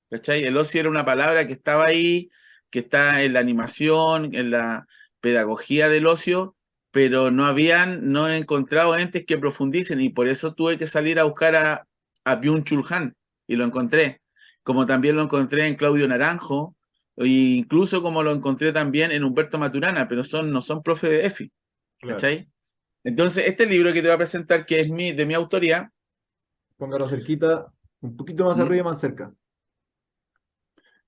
¿Cachai? El ocio era una palabra que estaba ahí, que está en la animación, en la pedagogía del ocio, pero no he encontrado entes que profundicen y por eso tuve que salir a buscar a Byung-Chul Han y lo encontré. Como también lo encontré en Claudio Naranjo, e incluso como lo encontré también en Humberto Maturana, pero no son profe de EFI. Claro. ¿Cachai? Entonces, este libro que te voy a presentar, que es de mi autoría. Póngalo cerquita, un poquito más ¿Mm? arriba y más cerca.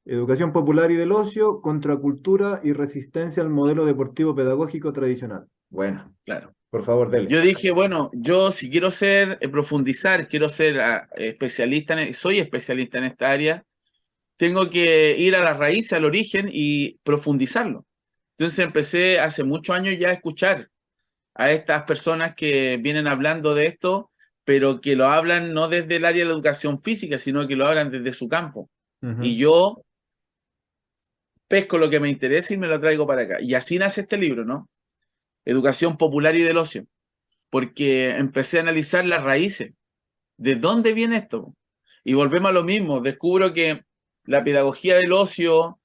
Educación popular y del ocio, contracultura y resistencia al modelo deportivo pedagógico tradicional. Bueno, Claro. por favor, dele. Yo dije, bueno, yo si quiero profundizar, quiero ser especialista, soy especialista en esta área, tengo que ir a la raíz, al origen y profundizarlo. Entonces empecé hace muchos años ya a escuchar a estas personas que vienen hablando de esto, pero que lo hablan no desde el área de la educación física, sino que lo hablan desde su campo. Y Ujú. yo pesco lo que me interesa y me lo traigo para acá. Y así nace este libro, ¿no? Educación popular y del ocio, porque empecé a analizar las raíces. ¿De dónde viene esto? Y volvemos a lo mismo. Descubro que la pedagogía del ocio,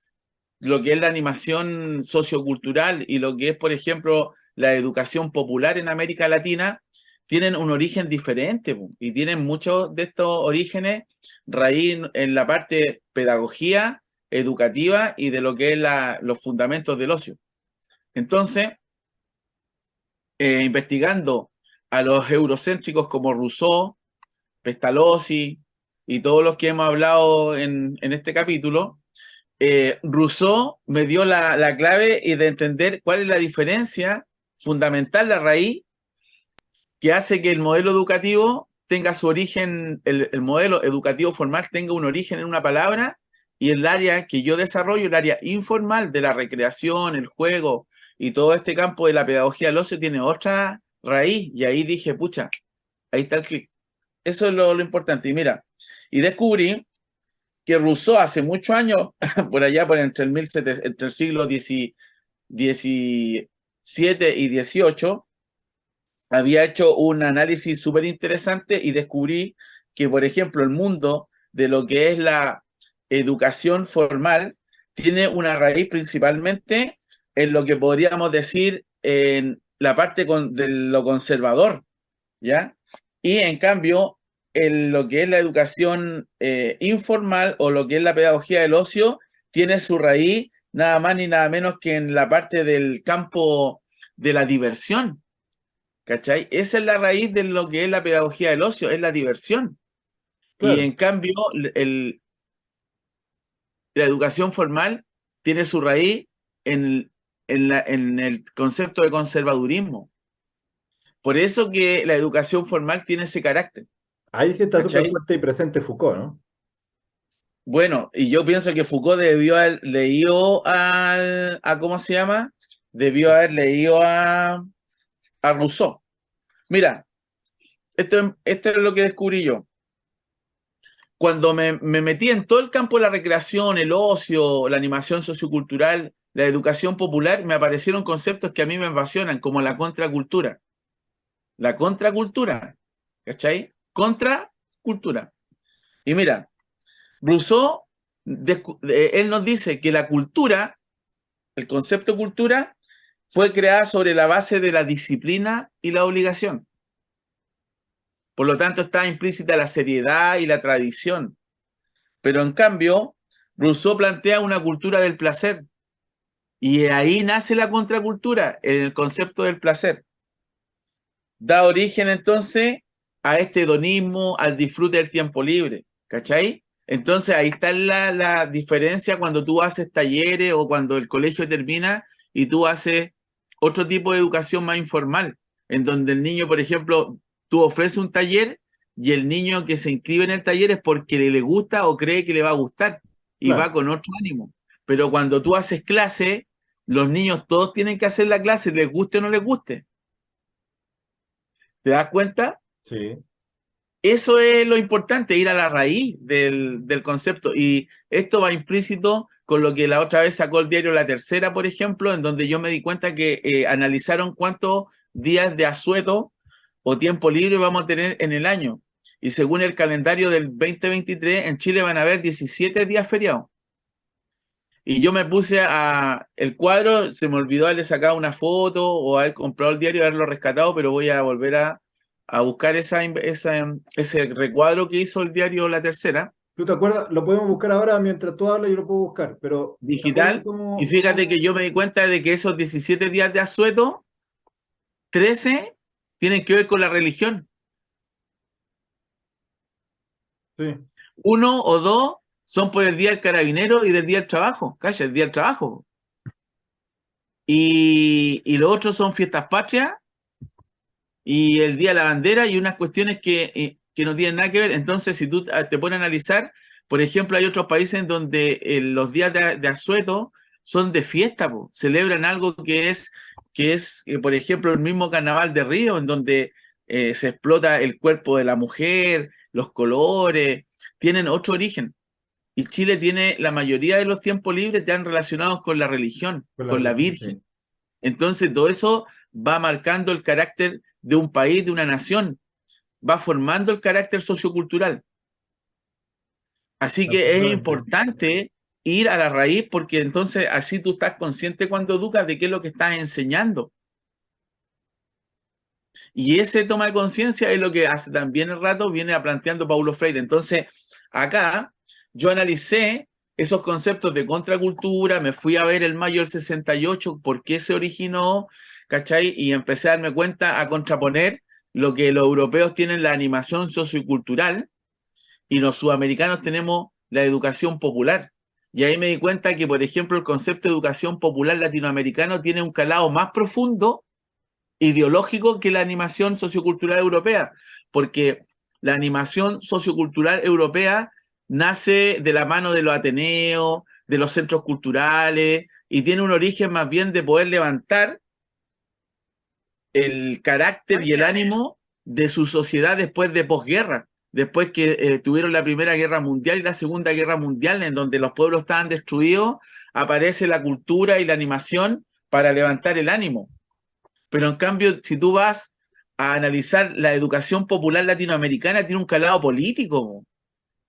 lo que es la animación sociocultural y lo que es, por ejemplo, la educación popular en América Latina, tienen un origen diferente po, y tienen muchos de estos orígenes raíz en la parte pedagogía, educativa y de lo que es los fundamentos del ocio. Entonces, investigando a los eurocéntricos como Rousseau, Pestalozzi y todos los que hemos hablado en este capítulo, Rousseau me dio la clave y de entender cuál es la diferencia fundamental, la raíz, que hace que el modelo educativo tenga su origen, el modelo educativo formal tenga un origen en una palabra y el área que yo desarrollo, el área informal de la recreación, el juego y todo este campo de la pedagogía del ocio tiene otra raíz y ahí dije, pucha, ahí está el clic. Eso es lo importante. Y mira, y descubrí que Rousseau hace muchos años, por allá por entre entre el siglo XVII y XVIII, había hecho un análisis súper interesante y descubrí que, por ejemplo, el mundo de lo que es la educación formal tiene una raíz principalmente en lo que podríamos decir en la parte de lo conservador, ¿ya? Y en cambio, en lo que es la educación informal o lo que es la pedagogía del ocio, tiene su raíz nada más ni nada menos que en la parte del campo de la diversión, ¿cachai? Esa es la raíz de lo que es la pedagogía del ocio, es la diversión. Y Claro, en cambio, la educación formal tiene su raíz en el concepto de conservadurismo. Por eso que la educación formal tiene ese carácter, ahí sí está súper ¿cachai? fuerte y presente Foucault, ¿no? Bueno, y yo pienso que Foucault debió haber leído ¿cómo se llama? Debió haber leído a Rousseau. Mira, esto es lo que descubrí yo. Cuando me metí en todo el campo de la recreación, el ocio, la animación sociocultural, la educación popular, me aparecieron conceptos que a mí me apasionan, como la contracultura. La contracultura, ¿cachai? Contracultura. Y mira, Rousseau, él nos dice que la cultura, el concepto cultura, fue creada sobre la base de la disciplina y la obligación. Por lo tanto, está implícita la seriedad y la tradición. Pero en cambio, Rousseau plantea una cultura del placer. Y ahí nace la contracultura, en el concepto del placer. Da origen entonces a este hedonismo, al disfrute del tiempo libre. ¿Cachai? Entonces ahí está la diferencia cuando tú haces talleres o cuando el colegio termina y tú haces otro tipo de educación más informal, en donde el niño, por ejemplo, tú ofreces un taller y el niño que se inscribe en el taller es porque le gusta o cree que le va a gustar y va Claro, con otro ánimo. Pero cuando tú haces clase, los niños todos tienen que hacer la clase, les guste o no les guste. ¿Te das cuenta? sí. Eso es lo importante, ir a la raíz del concepto. Y esto va implícito con lo que la otra vez sacó el diario La Tercera, por ejemplo, en donde yo me di cuenta que analizaron cuántos días de asueto o tiempo libre vamos a tener en el año. Y según el calendario del 2023, en Chile van a haber 17 días feriados. Y yo me puse a el cuadro, se me olvidó haberle sacado una foto o haber comprado el diario, haberlo rescatado, pero voy a volver a buscar ese recuadro que hizo el diario La Tercera, ¿Tú te acuerdas? Lo podemos buscar ahora mientras tú hablas, yo lo puedo buscar, pero ¿te acuerdas digital. Y fíjate que yo me di cuenta de que esos 17 días de asueto, 13 tienen que ver con la religión. Sí, Uno o dos son por el día del carabinero y del día del trabajo. Calla, el día del trabajo. Y los otros son fiestas patrias y el Día de la Bandera y unas cuestiones que no tienen nada que ver. Entonces, si tú te pones a analizar, por ejemplo, hay otros países en donde los días de asueto son de fiesta, po. Celebran algo que es, por ejemplo, el mismo Carnaval de Río, en donde se explota el cuerpo de la mujer, los colores, tienen otro origen. Y Chile tiene la mayoría de los tiempos libres ya relacionados con la religión, con la con la religión, Virgen. sí. Entonces, todo eso va marcando el carácter de un país, de una nación, va formando el carácter sociocultural. Así que es Absolutamente. importante ir a la raíz porque entonces así tú estás consciente cuando educas de qué es lo que estás enseñando. Y ese toma de conciencia es lo que hace también el rato viene a planteando Paulo Freire. Entonces, acá yo analicé esos conceptos de contracultura, me fui a ver el mayo del 68, por qué se originó, ¿cachai? Y empecé a darme cuenta a contraponer lo que los europeos tienen la animación sociocultural y los sudamericanos tenemos la educación popular. Y ahí me di cuenta que, por ejemplo, el concepto de educación popular latinoamericano tiene un calado más profundo ideológico que la animación sociocultural europea, porque la animación sociocultural europea nace de la mano de los ateneos, de los centros culturales, y tiene un origen más bien de poder levantar el carácter y el ánimo de su sociedad después de posguerra, después que tuvieron la Primera Guerra Mundial y la Segunda Guerra Mundial, en donde los pueblos estaban destruidos, aparece la cultura y la animación para levantar el ánimo. Pero en cambio, si tú vas a analizar la educación popular latinoamericana, tiene un calado político,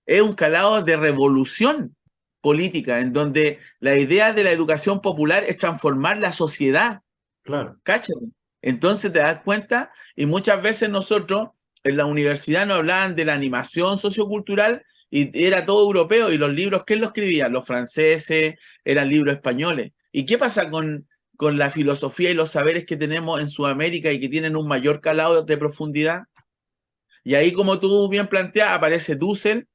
es un calado de revolución política, en donde la idea de la educación popular es transformar la sociedad, Claro. ¿cáchate? Entonces te das cuenta, y muchas veces nosotros en la universidad nos hablaban de la animación sociocultural y era todo europeo, y los libros, ¿quién los escribía? Los franceses, eran libros españoles. ¿Y qué pasa con la filosofía y los saberes que tenemos en Sudamérica y que tienen un mayor calado de profundidad? Y ahí, como tú bien planteas, aparece Dussel,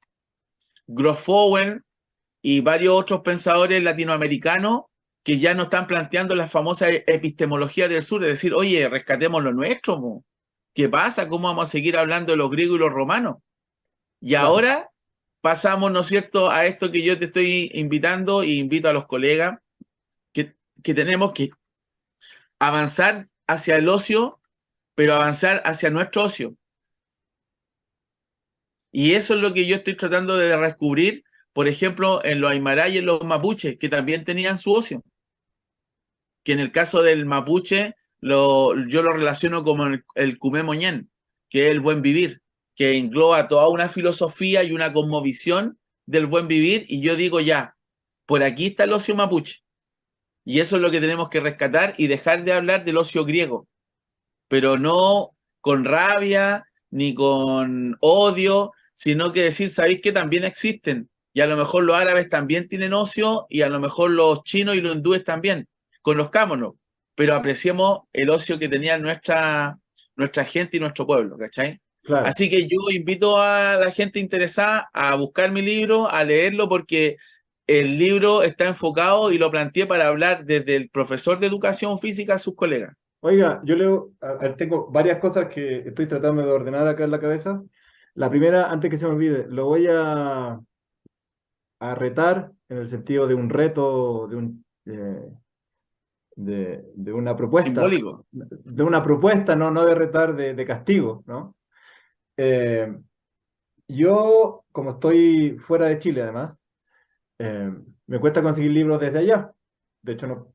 Grofowen y varios otros pensadores latinoamericanos que ya no están planteando la famosa epistemología del sur, es decir, oye, rescatemos lo nuestro, mo. ¿Qué pasa? ¿Cómo vamos a seguir hablando de los griegos y los romanos? Y Claro. ahora pasamos, ¿no es cierto?, a esto que yo te estoy invitando y invito a los colegas, que tenemos que avanzar hacia el ocio, pero avanzar hacia nuestro ocio. Y eso es lo que yo estoy tratando de descubrir, por ejemplo, en los Aymara y en los mapuches, que también tenían su ocio. Que en el caso del mapuche yo lo relaciono como el Kumé Moñén, que es el buen vivir, que engloba toda una filosofía y una cosmovisión del buen vivir, y yo digo ya, por aquí está el ocio mapuche, y eso es lo que tenemos que rescatar y dejar de hablar del ocio griego, pero no con rabia ni con odio, sino que decir, ¿sabéis que también existen? Y a lo mejor los árabes también tienen ocio y a lo mejor los chinos y los hindúes también. Conozcámonos, pero apreciemos el ocio que tenía nuestra gente y nuestro pueblo, ¿cachai? Claro. Así que yo invito a la gente interesada a buscar mi libro, a leerlo, porque el libro está enfocado y lo planteé para hablar desde el profesor de educación física a sus colegas. Oiga, yo leo, tengo varias cosas que estoy tratando de ordenar acá en la cabeza. La primera, antes que se me olvide, lo voy a retar en el sentido de un reto, de Simbólico. de una propuesta, no, no de retar, de castigo, ¿no? Eh, yo, como estoy fuera de Chile además, eh, me cuesta conseguir libros desde allá. De hecho, no,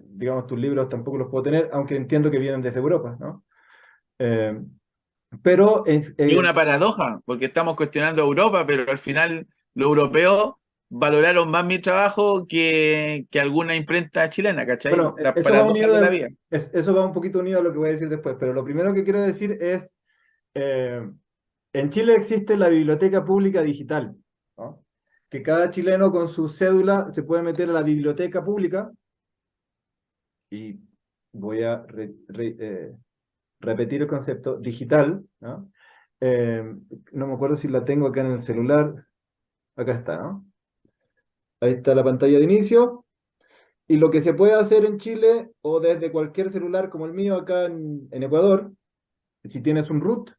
digamos, tus libros tampoco los puedo tener, aunque entiendo que vienen desde Europa, ¿no? Eh, pero Y una paradoja, porque estamos cuestionando a Europa, pero al final los europeos valoraron más mi trabajo que alguna imprenta chilena, ¿cachai? bueno, Las eso va paradojas unido de la vida. eso va un poquito unido a lo que voy a decir después, pero lo primero que quiero decir es, eh, en Chile existe la biblioteca pública digital, ¿no? Que cada chileno con su cédula se puede meter a la biblioteca pública y voy a repetir el concepto digital, ¿no? No me acuerdo si la tengo acá en el celular, acá está, ¿no? Ahí está la pantalla de inicio. Y lo que se puede hacer en Chile o desde cualquier celular como el mío acá en Ecuador, si tienes un root,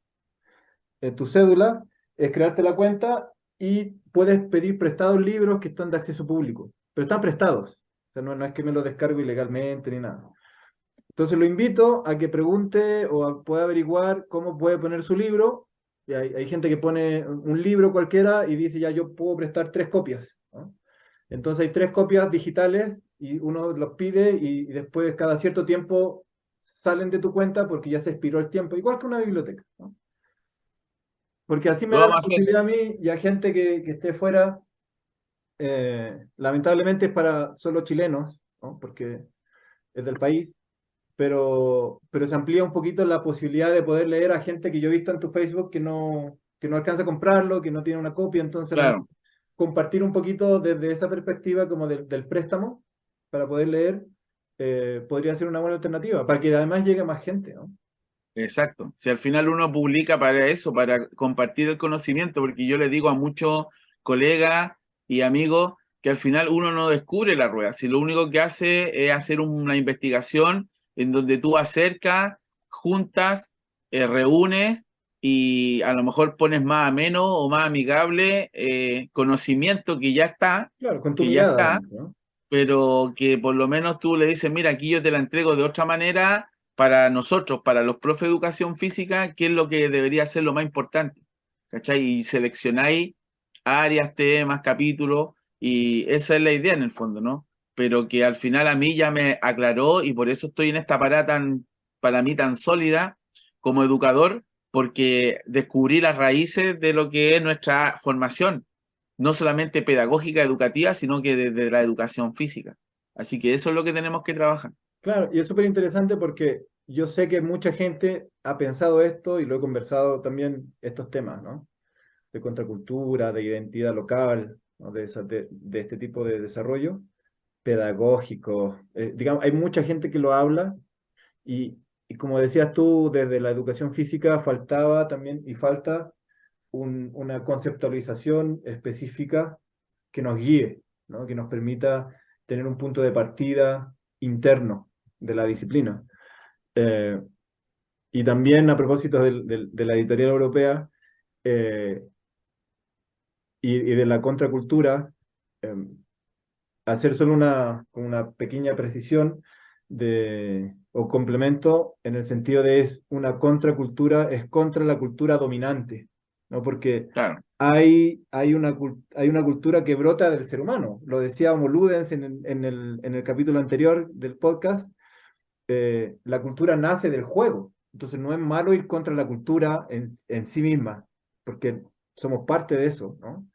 tu cédula, es crearte la cuenta y puedes pedir prestados libros que están de acceso público, pero están prestados. O sea, no, no es que me lo descargo ilegalmente ni nada. Entonces lo invito a que pregunte o pueda averiguar cómo puede poner su libro. Y hay gente que pone un libro cualquiera y dice, ya yo puedo prestar 3 copias, ¿no? Entonces hay 3 copias digitales y uno los pide y después cada cierto tiempo salen de tu cuenta porque ya se expiró el tiempo, igual que una biblioteca, ¿no? Porque así me Lo da la vamos a hacer. posibilidad a mí y a gente que esté fuera, lamentablemente es para solo chilenos, ¿no? Porque es del país, pero se amplía un poquito la posibilidad de poder leer a gente que yo he visto en tu Facebook que no alcanza a comprarlo, que no tiene una copia, entonces a lo mejor Claro, compartir un poquito desde esa perspectiva como del préstamo para poder leer, podría ser una buena alternativa, para que además llegue más gente, ¿no? exacto. Si al final uno publica para eso, para compartir el conocimiento, porque yo le digo a muchos colegas y amigos que al final uno no descubre la rueda, si lo único que hace es hacer una investigación en donde tú acercas, juntas, reúnes y a lo mejor pones más ameno o más amigable conocimiento Claro, con tu que ya mirada, está, además, ¿no? pero que por lo menos tú le dices, mira, aquí yo te la entrego de otra manera para nosotros, para los profes de educación física, qué es lo que debería ser lo más importante, ¿cachai? Y seleccionáis áreas, temas, capítulos, y esa es la idea en el fondo, ¿no? Pero que al final a mí ya me aclaró y por eso estoy en esta parada tan, para mí tan sólida como educador, porque descubrí las raíces de lo que es nuestra formación no solamente pedagógica, educativa, sino que desde la educación física. Así que eso es lo que tenemos que trabajar. Claro, y es súper interesante porque yo sé que mucha gente ha pensado esto y lo he conversado también estos temas, ¿no? De contracultura, de identidad local, ¿no? De este tipo de desarrollo pedagógico. Digamos, hay mucha gente que lo habla y como decías tú, desde la educación física faltaba también y falta una conceptualización específica que nos guíe, ¿no? Que nos permita tener un punto de partida interno de la disciplina. Eh, y también a propósito de la editorial europea, eh, y de la contracultura, eh, hacer solo una pequeña precisión o complemento en el sentido de es una contracultura, es contra la cultura dominante, ¿no? Porque Claro, hay una cultura que brota del ser humano. Lo decía Homo Ludens en el capítulo anterior del podcast, la cultura nace del juego. Entonces no es malo ir contra la cultura en sí misma, porque somos parte de eso, ¿no?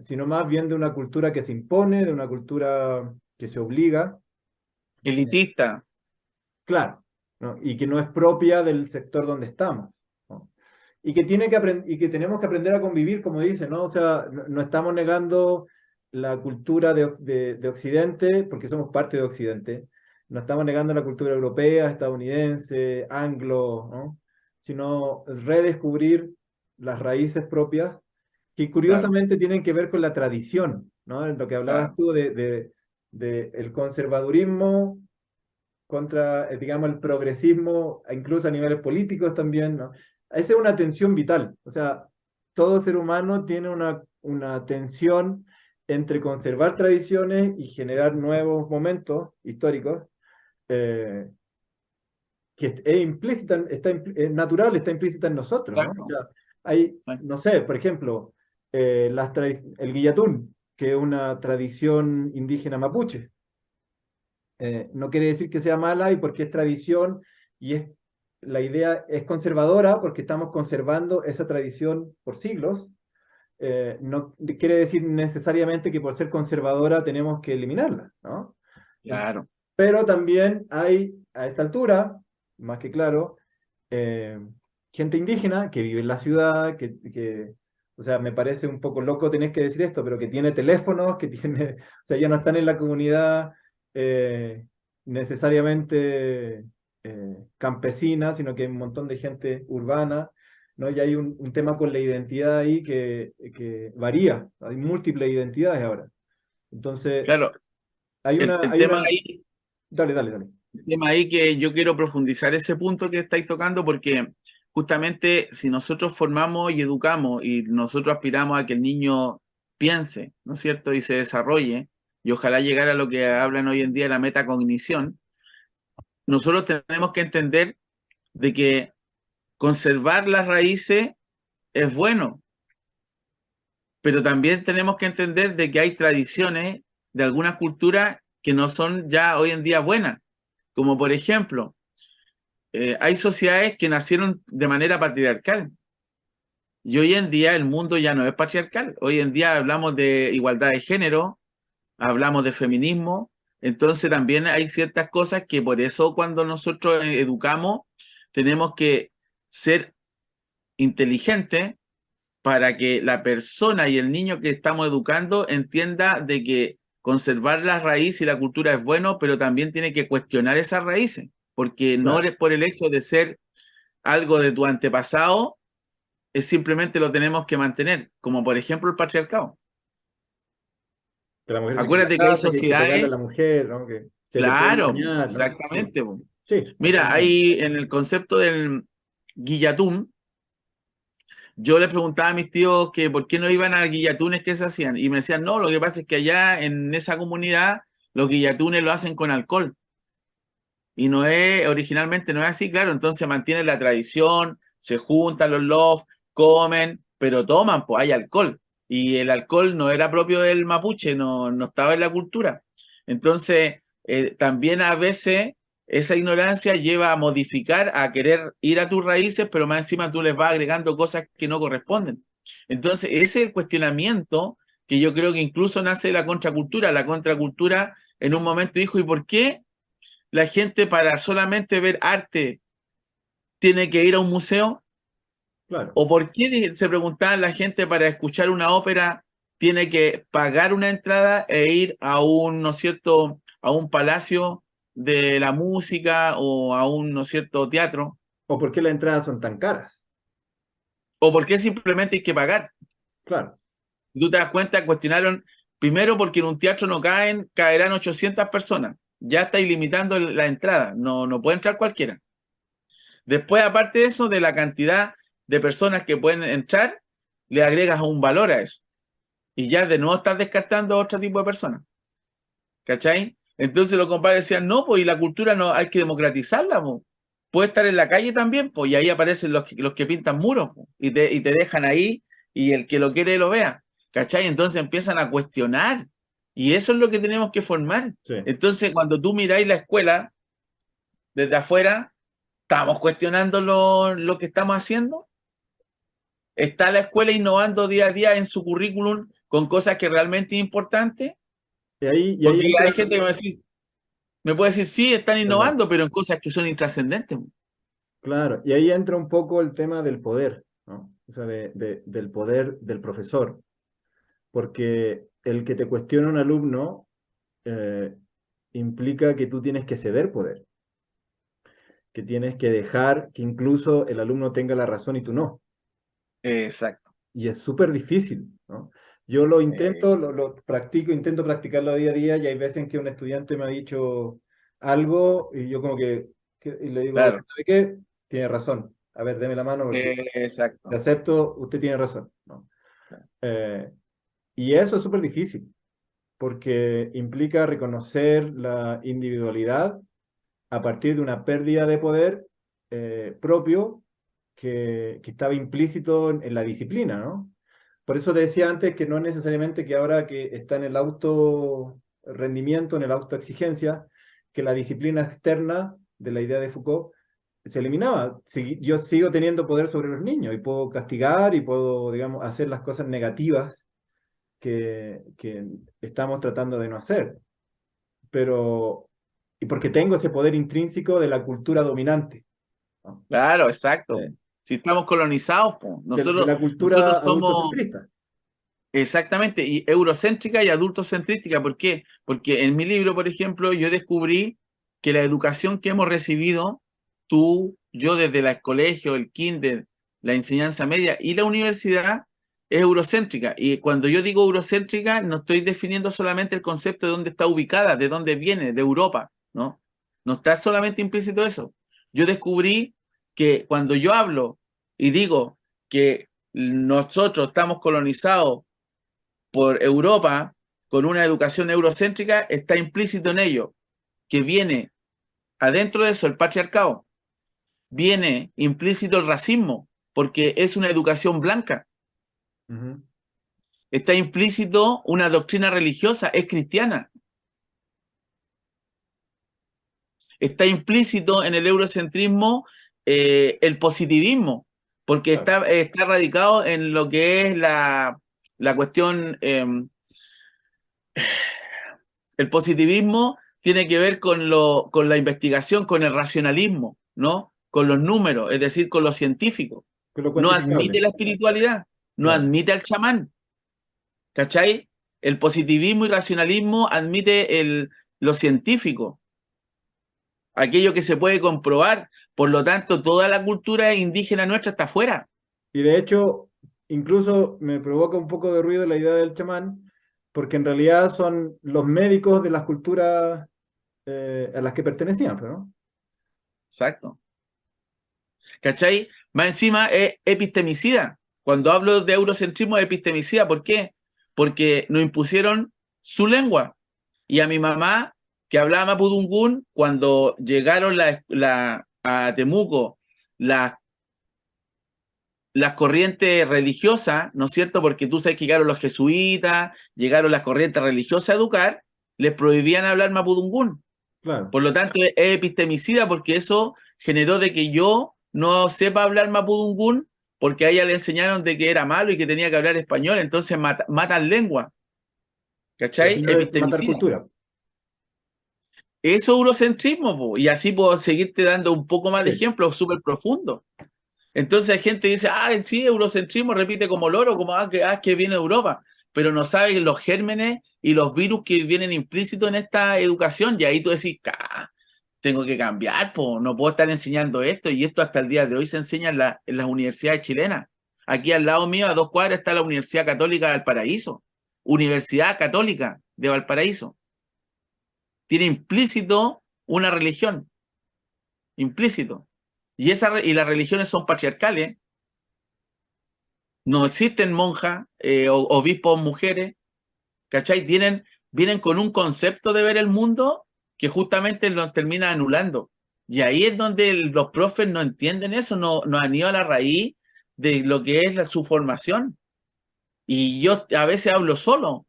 Sino más bien de una cultura que se impone, de una cultura que se obliga, elitista, claro, ¿no? Y que no es propia del sector donde estamos, ¿no? Y que tenemos que aprender a convivir, como dice, ¿no? O sea, no, no estamos negando la cultura de Occidente, porque somos parte de Occidente, no estamos negando la cultura europea, estadounidense, anglo, ¿no? Sino redescubrir las raíces propias que claro, curiosamente tienen que ver con la tradición, ¿no? Lo que hablabas claro. tú de el conservadurismo contra, digamos, el progresismo, e incluso a niveles políticos también, ¿no? esa es una tensión vital. O sea, todo ser humano tiene una tensión entre conservar tradiciones y generar nuevos momentos históricos, eh, que es implícita, es natural, está implícita en nosotros, ¿no? O Exacto. sea, hay, Exacto. no sé, por ejemplo, el guillatún, que es una tradición indígena mapuche. No quiere decir que sea mala y porque es tradición y la idea es conservadora porque estamos conservando esa tradición por siglos. No quiere decir necesariamente que por ser conservadora tenemos que eliminarla, ¿no? Claro. Pero también hay, a esta altura, más que claro, eh, gente indígena que vive en la ciudad, o sea, me parece un poco loco tener que decir esto, pero que tiene teléfonos, que tiene, o sea, ya no están en la comunidad eh, necesariamente campesina, sino que hay un montón de gente urbana, ¿no? Y hay un tema con la identidad ahí que varía, hay múltiples identidades ahora. Entonces, Claro. El, el hay tema una, ahí, dale, dale, dale. el tema ahí que yo quiero profundizar ese punto que estáis tocando, porque justamente si nosotros formamos y educamos y nosotros aspiramos a que el niño piense, ¿no es cierto? Y se desarrolle, y ojalá llegar a lo que hablan hoy en día la metacognición, nosotros tenemos que entender de que conservar las raíces es bueno, pero también tenemos que entender de que hay tradiciones de algunas culturas que no son ya hoy en día buenas, como por ejemplo, hay sociedades que nacieron de manera patriarcal y hoy en día el mundo ya no es patriarcal, hoy en día hablamos de igualdad de género, hablamos de feminismo, entonces también hay ciertas cosas que por eso cuando nosotros educamos tenemos que ser inteligentes para que la persona y el niño que estamos educando entienda de que conservar la raíz y la cultura es bueno, pero también tiene que cuestionar esas raíces, porque no Claro. eres por el hecho de ser algo de tu antepasado, es simplemente lo tenemos que mantener, como por ejemplo el patriarcado. Que la mujer se quede en la Acuérdate que hay casa, que hay que pegarle a sociedades, la mujer, ¿no? Que se le puede claro, engañar, ¿no? Sí, exactamente. Po. sí, Mira, absolutamente. hay en el concepto del guillatún, yo les preguntaba a mis tíos que por qué no iban a guillatunes que se hacían y me decían, no, lo que pasa es que allá en esa comunidad los guillatunes lo hacen con alcohol y no es, originalmente no es así, claro, entonces mantienen la tradición, se juntan los love, comen, pero toman, pues hay alcohol y el alcohol no era propio del mapuche, no estaba en la cultura. Entonces, también a veces esa ignorancia lleva a modificar, a querer ir a tus raíces, pero más encima tú les vas agregando cosas que no corresponden. Entonces, ese es el cuestionamiento que yo creo que incluso nace de la contracultura. La contracultura en un momento dijo, ¿y por qué la gente para solamente ver arte tiene que ir a un museo? Claro. ¿O por qué se preguntaba la gente para escuchar una ópera tiene que pagar una entrada e ir a un, ¿no es cierto?, a un palacio de la música o a un, ¿no es cierto?, teatro? ¿O por qué las entradas son tan caras? ¿O por qué simplemente hay que pagar? Claro, Si tú te das cuenta, cuestionaron primero porque en un teatro no caerán 800 personas. Ya está ilimitando la entrada, no puede entrar cualquiera. Después, aparte de eso, de la cantidad de personas que pueden entrar, le agregas un valor a eso. Y ya de nuevo estás descartando a otro tipo de personas. ¿Cachai? Entonces los compadres decían, no, pues y la cultura no hay que democratizarla, po. Puede estar en la calle también, pues, y ahí aparecen los que pintan muros, po, y te dejan ahí, y el que lo quiere lo vea. ¿Cachai? Entonces empiezan a cuestionar. Y eso es lo que tenemos que formar. sí. Entonces, cuando tú miráis la escuela desde afuera, ¿estamos cuestionando lo que estamos haciendo? ¿Está la escuela innovando día a día en su currículum con cosas que realmente es importante? Y ahí Porque entra, hay gente que me puede decir, sí, están perdón, innovando, pero en cosas que son intrascendentes. claro, y ahí entra un poco el tema del poder, ¿no? O sea, del poder del profesor, porque el que te cuestiona un alumno eh, implica que tú tienes que ceder poder, que tienes que dejar que incluso el alumno tenga la razón y tú no. Exacto. Y es súper difícil, ¿no? Yo lo Eh, intento, lo practico, intento practicarlo día a día y hay veces en que un estudiante me ha dicho algo y yo como y le digo, claro, ¿sabe qué? Tiene razón. a ver, deme la mano porque te Exacto. acepto, usted tiene razón, ¿no? Eh, y eso es súper difícil, porque implica reconocer la individualidad a partir de una pérdida de poder propio que estaba implícito en la disciplina, ¿no? Por eso te decía antes que no es necesariamente que ahora que está en el auto rendimiento, en el autoexigencia, que la disciplina externa de la idea de Foucault se eliminaba. Yo sigo teniendo poder sobre los niños y puedo castigar y puedo, digamos, hacer las cosas negativas que estamos tratando de no hacer. Pero, y porque tengo ese poder intrínseco de la cultura dominante, ¿no? Claro, exacto. Eh, Si estamos colonizados, po, de la nosotros cultura somos adultocentrista. exactamente y eurocéntrica y adultocentrística. ¿Por qué? Porque en mi libro, por ejemplo, yo descubrí que la educación que hemos recibido, tú, yo desde el colegio, el kinder, la enseñanza media y la universidad, es eurocéntrica. Y cuando yo digo eurocéntrica, no estoy definiendo solamente el concepto de dónde está ubicada, de dónde viene, de Europa, ¿no? No está solamente implícito eso. Yo descubrí que cuando yo hablo y digo que nosotros estamos colonizados por Europa con una educación eurocéntrica, está implícito en ello, que viene adentro de eso el patriarcado, viene implícito el racismo, porque es una educación blanca, Ujú. está implícito una doctrina religiosa, es cristiana, está implícito en el eurocentrismo el positivismo, porque Claro. está radicado en lo que es la cuestión el positivismo tiene que ver con la investigación, con el racionalismo, ¿no? Con los números, es decir, con lo científico. Que lo No admite cuantificable. la espiritualidad, no Claro. admite al chamán, ¿cachai? El positivismo y racionalismo admite lo científico, aquello que se puede comprobar. Por lo tanto, toda la cultura indígena nuestra está afuera. Y de hecho, incluso me provoca un poco de ruido la idea del chamán, porque en realidad son los médicos de las culturas a las que pertenecían, pues, ¿no? Exacto. ¿Cachai? Más encima es epistemicida. Cuando hablo de eurocentrismo es epistemicida. ¿Por qué? Porque nos impusieron su lengua. Y a mi mamá, que hablaba mapudungún, cuando llegaron a Temuco las, las corrientes religiosas, ¿no es cierto? Porque tú sabes que llegaron los jesuitas, llegaron las corrientes religiosas a educar, les prohibían hablar mapudungún. Claro. Por lo tanto, es epistemicida porque eso generó de que yo no sepa hablar mapudungún porque a ella le enseñaron de que era malo y que tenía que hablar español, entonces matan lengua, Y al ¿cachai? final es matar Epistemicida. cultura. Eso es eurocentrismo, po, y así puedo seguirte dando un poco más de Sí. ejemplos súper profundos. Entonces hay gente que dice, ah, sí, eurocentrismo, repite como loro, como que viene de Europa, pero no sabe los gérmenes y los virus que vienen implícitos en esta educación, y ahí tú decís, tengo que cambiar, po, no puedo estar enseñando esto, y esto hasta el día de hoy se enseña en las universidades chilenas. Aquí al lado mío, a 2 cuadras, está la Universidad Católica de Valparaíso, Universidad Católica de Valparaíso. Tiene implícito una religión, implícito. Y las religiones son patriarcales, no existen monjas o obispos mujeres, ¿cachai? Vienen con un concepto de ver el mundo que justamente los termina anulando. Y ahí es donde los profes no entienden eso, no han ido a la raíz de lo que es su formación. Y yo a veces hablo solo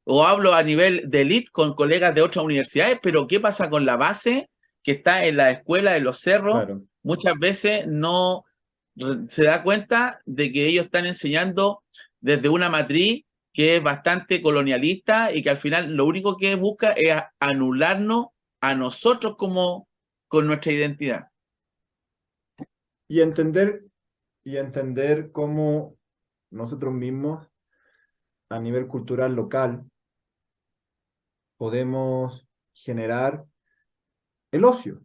o hablo a nivel de elite con colegas de otras universidades, pero ¿qué pasa con la base que está en la escuela, en los cerros? Claro. Muchas veces no se da cuenta de que ellos están enseñando desde una matriz que es bastante colonialista y que al final lo único que busca es anularnos a nosotros como con nuestra identidad. Y entender, y entender cómo nosotros mismos, a nivel cultural local, podemos generar el ocio,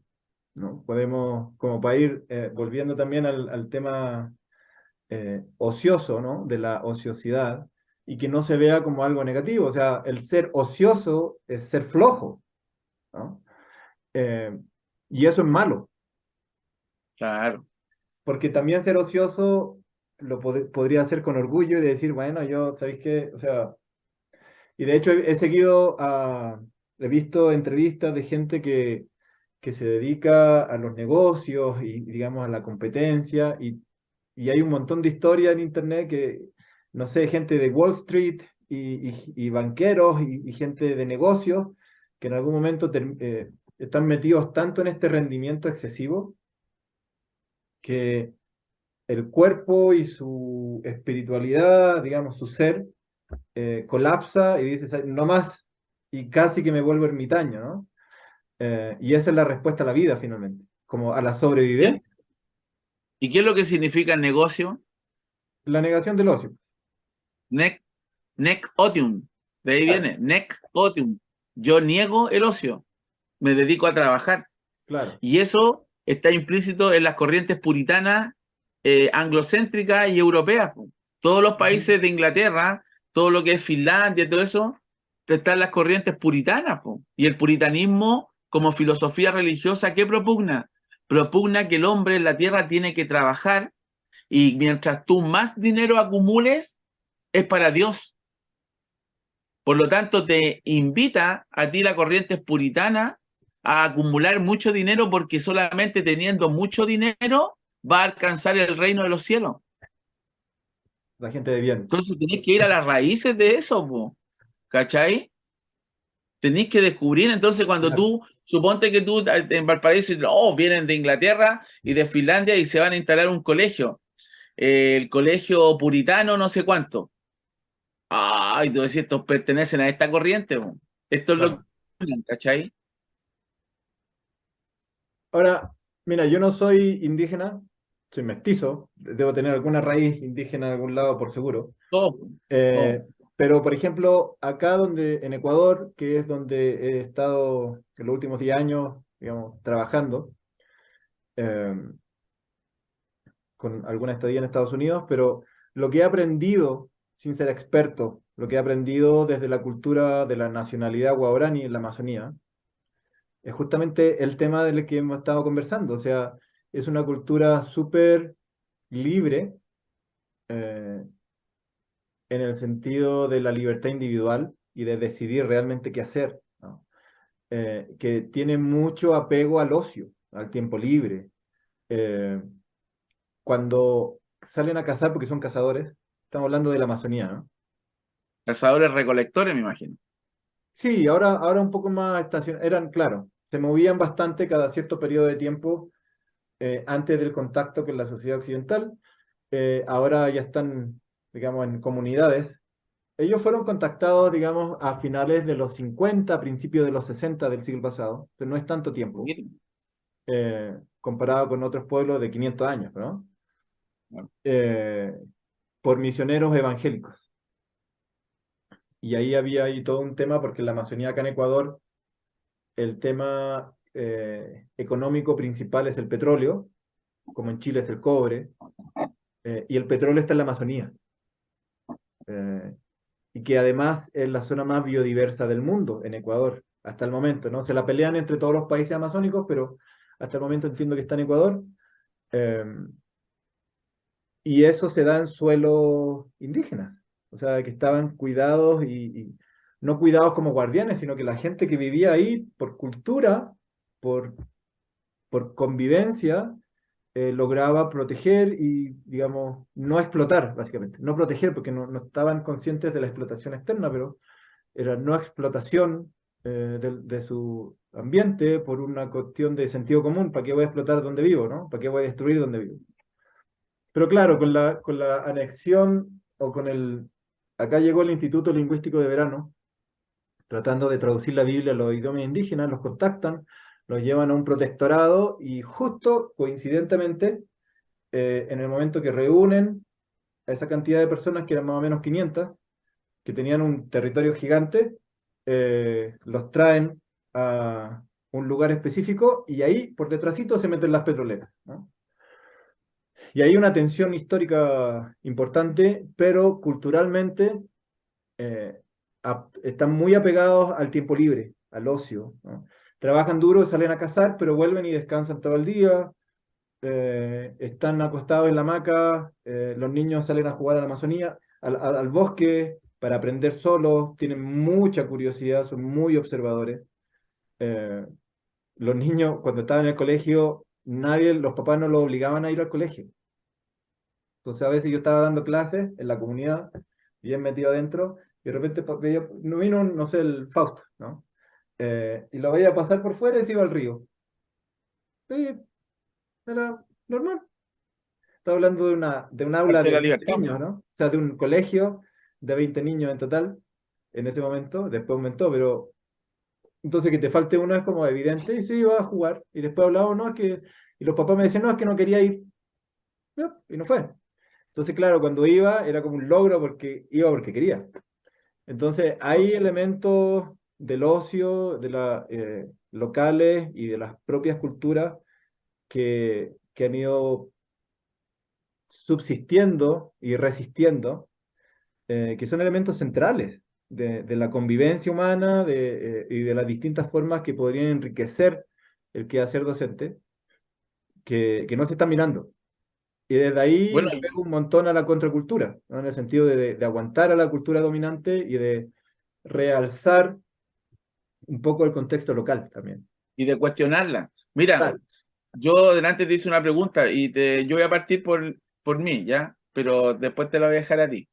¿no? Podemos, como para ir volviendo también al tema ocioso, ¿no? De la ociosidad, y que no se vea como algo negativo. O sea, el ser ocioso es ser flojo, ¿no? Eh, y eso es malo. Claro. porque también ser ocioso podría hacer con orgullo y decir, bueno, yo, ¿sabéis qué? O sea, y de hecho he visto entrevistas de gente que se dedica a los negocios y, digamos, a la competencia, y hay un montón de historias en internet que, no sé, gente de Wall Street y banqueros y gente de negocios que en algún momento están metidos tanto en este rendimiento excesivo que el cuerpo y su espiritualidad, digamos, su ser, colapsa y dices, no más, y casi que me vuelvo ermitaño, ¿no? Y esa es la respuesta a la vida, finalmente, como a la ¿Qué? sobrevivencia, ¿Y qué es lo que significa el negocio? la negación del ocio. Nec, nec otium. De ahí Claro, viene, nec otium. Yo niego el ocio, me dedico a trabajar. claro. Y eso está implícito en las corrientes puritanas anglocéntricas y europeas, po. Todos los Ujú. países de Inglaterra, todo lo que es Finlandia, todo eso, están las corrientes puritanas, po. Y el puritanismo, como filosofía religiosa, ¿qué propugna? Propugna que el hombre en la tierra tiene que trabajar y mientras tú más dinero acumules, es para Dios. Por lo tanto, te invita a ti la corriente puritana a acumular mucho dinero porque solamente teniendo mucho dinero va a alcanzar el reino de los cielos. La gente de bien. Entonces tenés que ir a las raíces de eso, po, ¿cachai? Tenés que descubrir, entonces cuando Claro. tú, suponte que tú en Valparaíso, oh, vienen de Inglaterra y de Finlandia y se van a instalar un colegio, el colegio puritano no sé cuánto. Ay, tú decís, estos pertenecen a esta corriente, po. Esto es lo que, Claro. ¿cachai? Ahora, mira, yo no soy indígena, soy mestizo, debo tener alguna raíz indígena en algún lado por seguro. Todo, todo. Eh, pero, por ejemplo, acá en Ecuador, que es donde he estado en los últimos 10 años, digamos, trabajando, eh, con alguna estadía en Estados Unidos, pero lo que he aprendido, sin ser experto, lo que he aprendido desde la cultura de la nacionalidad guaraní en la Amazonía, es justamente el tema del que hemos estado conversando. O sea, es una cultura súper libre, eh, en el sentido de la libertad individual y de decidir realmente qué hacer, ¿no? Que tiene mucho apego al ocio, al tiempo libre. Eh, Cuando salen a cazar, porque son cazadores, estamos hablando de la Amazonía, ¿no? Cazadores recolectores, me imagino. Sí, ahora un poco más eran, claro, se movían bastante cada cierto periodo de tiempo, antes del contacto con la sociedad occidental. Ahora ya están, digamos, en comunidades. Ellos fueron contactados, digamos, a finales de los 50, a principios de los 60 del siglo pasado, pero no es tanto tiempo, comparado con otros pueblos de 500 años, ¿no? Eh, por misioneros evangélicos. Y ahí había ahí todo un tema, porque en la Amazonía acá en Ecuador, el tema económico principal es el petróleo, como en Chile es el cobre, y el petróleo está en la Amazonía. eh, y que además es la zona más biodiversa del mundo, en Ecuador, hasta el momento, ¿no? Se la pelean entre todos los países amazónicos, pero hasta el momento entiendo que está en Ecuador. eh, y eso se da en suelos indígenas, o sea, que estaban cuidados y no cuidados como guardianes, sino que la gente que vivía ahí por cultura, por, por convivencia, lograba proteger y, digamos, no explotar, básicamente. No proteger porque no estaban conscientes de la explotación externa, pero era no explotación, de su ambiente por una cuestión de sentido común. ¿Para qué voy a explotar donde vivo, no? ¿Para qué voy a destruir donde vivo? Pero claro, con la anexión o con el... Acá llegó el Instituto Lingüístico de Verano, tratando de traducir la Biblia a los idiomas indígenas, los contactan, los llevan a un protectorado y justo, coincidentemente, en el momento que reúnen a esa cantidad de personas, que eran más o menos 500, que tenían un territorio gigante, los traen a un lugar específico y ahí, por detrásito, se meten las petroleras, ¿no? Y hay una tensión histórica importante, pero culturalmente, eh, están muy apegados al tiempo libre, al ocio, ¿no? Trabajan duro, salen a cazar, pero vuelven y descansan todo el día. están acostados en la hamaca, los niños salen a jugar a la Amazonía, al bosque, para aprender solos, tienen mucha curiosidad, son muy observadores. Eh, los niños, cuando estaban en el colegio, los papás no los obligaban a ir al colegio. Entonces a veces yo estaba dando clases en la comunidad, bien metido adentro, y de repente no vino, no sé, el Fausto, ¿no? Y lo veía pasar por fuera y se iba al río. Sí, era normal. Estaba hablando de un aula Parte de de la 20 libertad. niños, ¿no? O sea, de un colegio de 20 niños en total, en ese momento, después aumentó, pero entonces que te falte uno es como evidente, y sí, iba a jugar, y después hablábamos, no, es que, y los papás me decían, no, es que no quería ir, ya, y no fue. Entonces, claro, cuando iba era como un logro porque iba porque quería. Entonces, hay elementos del ocio, de las locales y de las propias culturas que han ido subsistiendo y resistiendo, que son elementos centrales de la convivencia humana y de las distintas formas que podrían enriquecer el quehacer docente, que no se están mirando. Y desde ahí Bueno, le pego un montón a la contracultura, ¿no? En el sentido de aguantar a la cultura dominante y de realzar un poco el contexto local también. y de cuestionarla. Mira, Claro. yo delante te hice una pregunta y yo voy a partir por mí, ¿ya? Pero después te la voy a dejar a ti.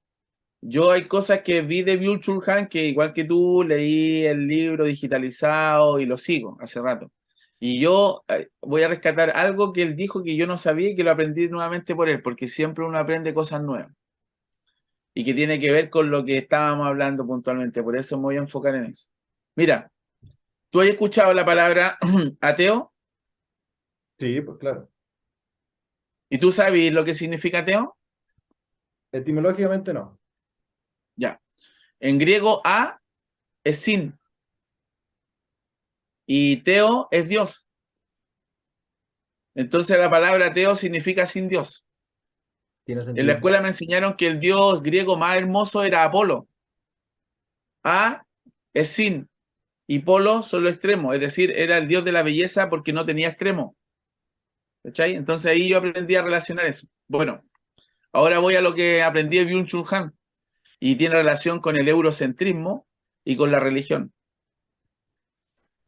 Yo hay cosas que vi de Byung-Chul Han que igual que tú leí el libro digitalizado y lo sigo hace rato. Y yo voy a rescatar algo que él dijo que yo no sabía y que lo aprendí nuevamente por él, porque siempre uno aprende cosas nuevas y que tiene que ver con lo que estábamos hablando puntualmente. Por eso me voy a enfocar en eso. Mira, ¿tú has escuchado la palabra ateo? Sí, pues claro. ¿Y tú sabes lo que significa ateo? Etimológicamente no. Ya. En griego, a es sin y teo es Dios. Entonces la palabra ateo significa sin Dios. Tiene En la sentido. escuela me enseñaron que el dios griego más hermoso era Apolo. A es sin y Polo son los extremos, es decir, era el dios de la belleza porque no tenía extremo. ¿Cachai? Entonces ahí yo aprendí a relacionar eso. Bueno, ahora voy a lo que aprendí de Byung-Chul Han y tiene relación con el eurocentrismo y con la religión.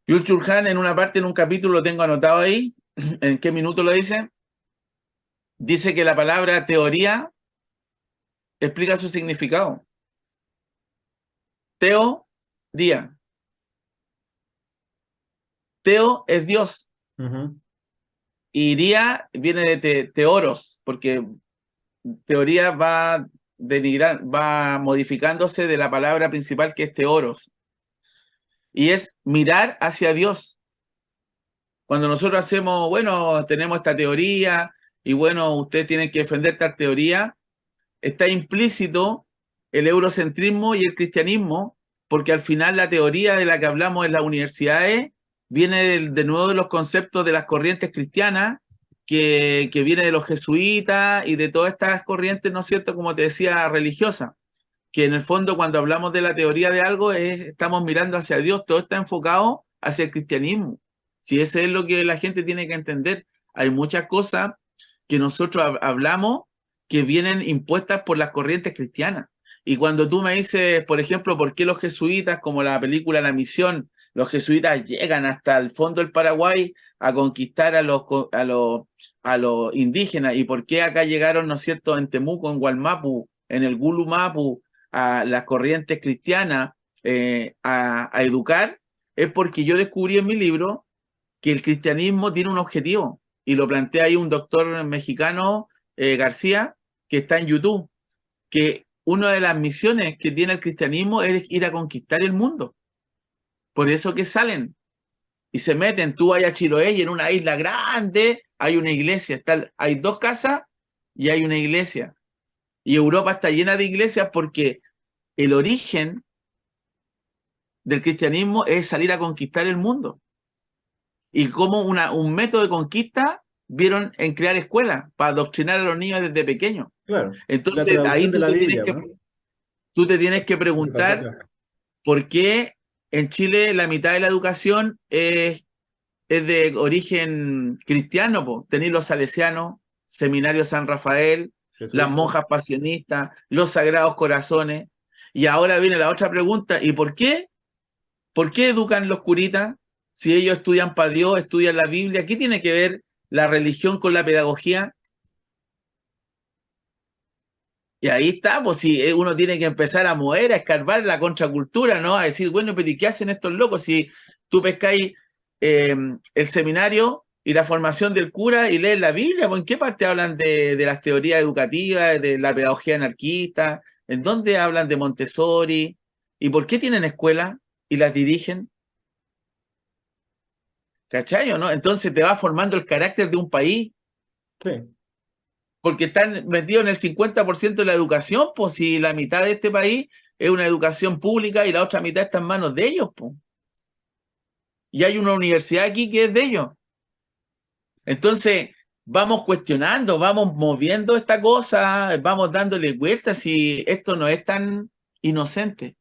Byung-Chul Han en una parte, en un capítulo, lo tengo anotado ahí, ¿en qué minuto lo dice? Dice que la palabra teoría explica su significado. Teoría. Teo es Dios. Ujú. Y día viene de teoros, porque teoría va modificándose de la palabra principal que es teoros. Y es mirar hacia Dios. Cuando nosotros hacemos, bueno, tenemos esta teoría y bueno, usted tiene que defender esta teoría, está implícito el eurocentrismo y el cristianismo, porque al final la teoría de la que hablamos en las universidades viene de nuevo de los conceptos de las corrientes cristianas, que viene de los jesuitas y de todas estas corrientes, ¿no es cierto?, como te decía, religiosas, que en el fondo cuando hablamos de la teoría de algo estamos mirando hacia Dios, todo está enfocado hacia el cristianismo. Si eso es lo que la gente tiene que entender, hay muchas cosas que nosotros hablamos que vienen impuestas por las corrientes cristianas. Y cuando tú me dices, por ejemplo, por qué los jesuitas, como la película La Misión, los jesuitas llegan hasta el fondo del Paraguay a conquistar a los indígenas, y por qué acá llegaron, ¿no es cierto?, en Temuco, en Gualmapu, en el Gulu Mapu, a las corrientes cristianas a educar, es porque yo descubrí en mi libro que el cristianismo tiene un objetivo, y lo plantea ahí un doctor mexicano, García, que está en YouTube, que una de las misiones que tiene el cristianismo es ir a conquistar el mundo. Por eso que salen y se meten, tú vas a Chiloé y en una isla grande hay una iglesia, hay dos casas y hay una iglesia. Y Europa está llena de iglesias porque el origen del cristianismo es salir a conquistar el mundo. Y como un método de conquista vieron en crear escuelas para adoctrinar a los niños desde pequeños. Claro. La Entonces ahí traducción de la Biblia, ¿no? tú te tienes que Lo que pasó preguntar acá. por qué en Chile la mitad de la educación es es de origen cristiano, po. Tenéis los salesianos, Seminario San Rafael, las Jesuita. monjas pasionistas, los Sagrados Corazones. Y ahora viene la otra pregunta, ¿y por qué? ¿Por qué educan los curitas si ellos estudian para Dios, estudian la Biblia? ¿Qué tiene que ver la religión con la pedagogía? Y ahí está, pues si uno tiene que empezar a mover, a escarbar la contracultura, ¿no? A decir, bueno, pero ¿y qué hacen estos locos? Si tú pescáis el seminario y la formación del cura y lees la Biblia, pues ¿en qué parte hablan de las teorías educativas, de la pedagogía anarquista? ¿En dónde hablan de Montessori? ¿Y por qué tienen escuelas y las dirigen? ¿Cachai o no? Entonces te va formando el carácter de un país Sí. porque están metidos en el 50% de la educación, pues si la mitad de este país es una educación pública y la otra mitad está en manos de ellos, pues. Y hay una universidad aquí que es de ellos. Entonces, vamos cuestionando, vamos moviendo esta cosa, vamos dándole vueltas si esto no es tan inocente,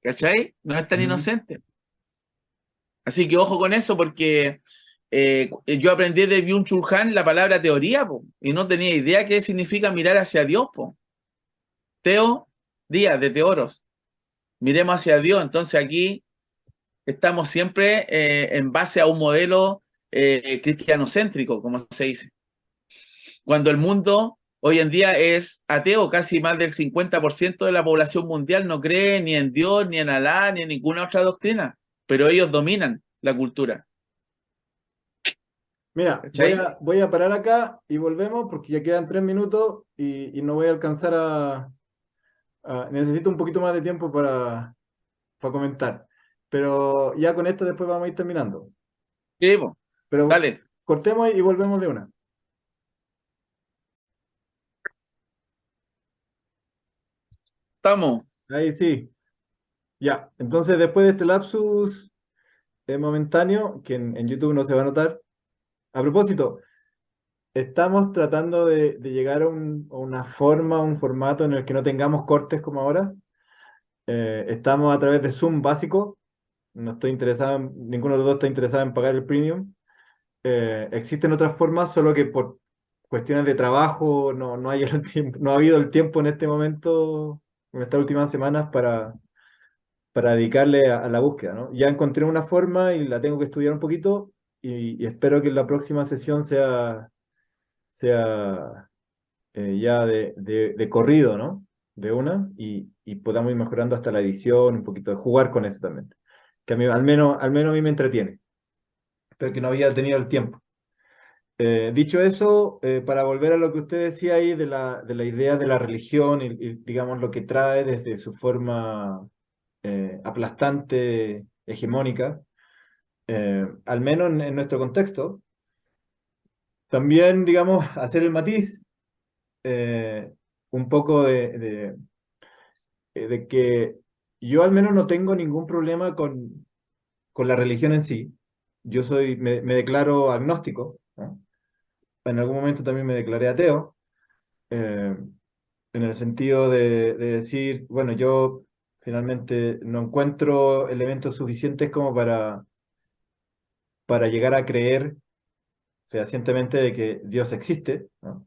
¿cachai? No es tan Ujú. inocente. Así que ojo con eso porque yo aprendí de Byung-Chul Han la palabra teoría, po, y no tenía idea qué significa mirar hacia Dios, po. Teo, Díaz, de Teoros. Miremos hacia Dios. Entonces aquí estamos siempre en base a un modelo cristianocéntrico, como se dice. Cuando el mundo hoy en día es ateo, casi más del 50% de la población mundial no cree ni en Dios, ni en Alá, ni en ninguna otra doctrina, pero ellos dominan la cultura. Mira, ¿Cachai? voy a parar acá y volvemos porque ya quedan 3 minutos y no voy a alcanzar necesito un poquito más de tiempo para comentar. Pero ya con esto después vamos a ir terminando. Sí, po. Pero Dale, cortemos y volvemos de una. estamos. Ahí sí. Ya. Entonces, después de este lapsus momentáneo, que en YouTube no se va a notar. A propósito, estamos tratando de llegar a una forma, un formato en el que no tengamos cortes como ahora. Estamos a través de Zoom básico. No estoy interesado, ninguno de los dos está interesado en pagar el premium. Existen otras formas, solo que por cuestiones de trabajo no hay el tiempo, no ha habido el tiempo en este momento, en estas últimas semanas, para dedicarle a la búsqueda, ¿no? Ya encontré una forma y la tengo que estudiar un poquito y espero que la próxima sesión sea ya de corrido, ¿no? De una y podamos ir mejorando hasta la edición, un poquito de jugar con eso también. Que a mí, al menos a mí me entretiene, pero que no había tenido el tiempo. Dicho eso, para volver a lo que usted decía ahí de la idea de la religión y, digamos lo que trae desde su forma aplastante, hegemónica, al menos en nuestro contexto, también, digamos, hacer el matiz eh, un poco de que yo al menos no tengo ningún problema con la religión en sí. Me declaro agnóstico, ¿no? En algún momento también me declaré ateo, eh, en el sentido de decir, bueno, yo finalmente no encuentro elementos suficientes como para llegar a creer fehacientemente de que Dios existe, ¿no?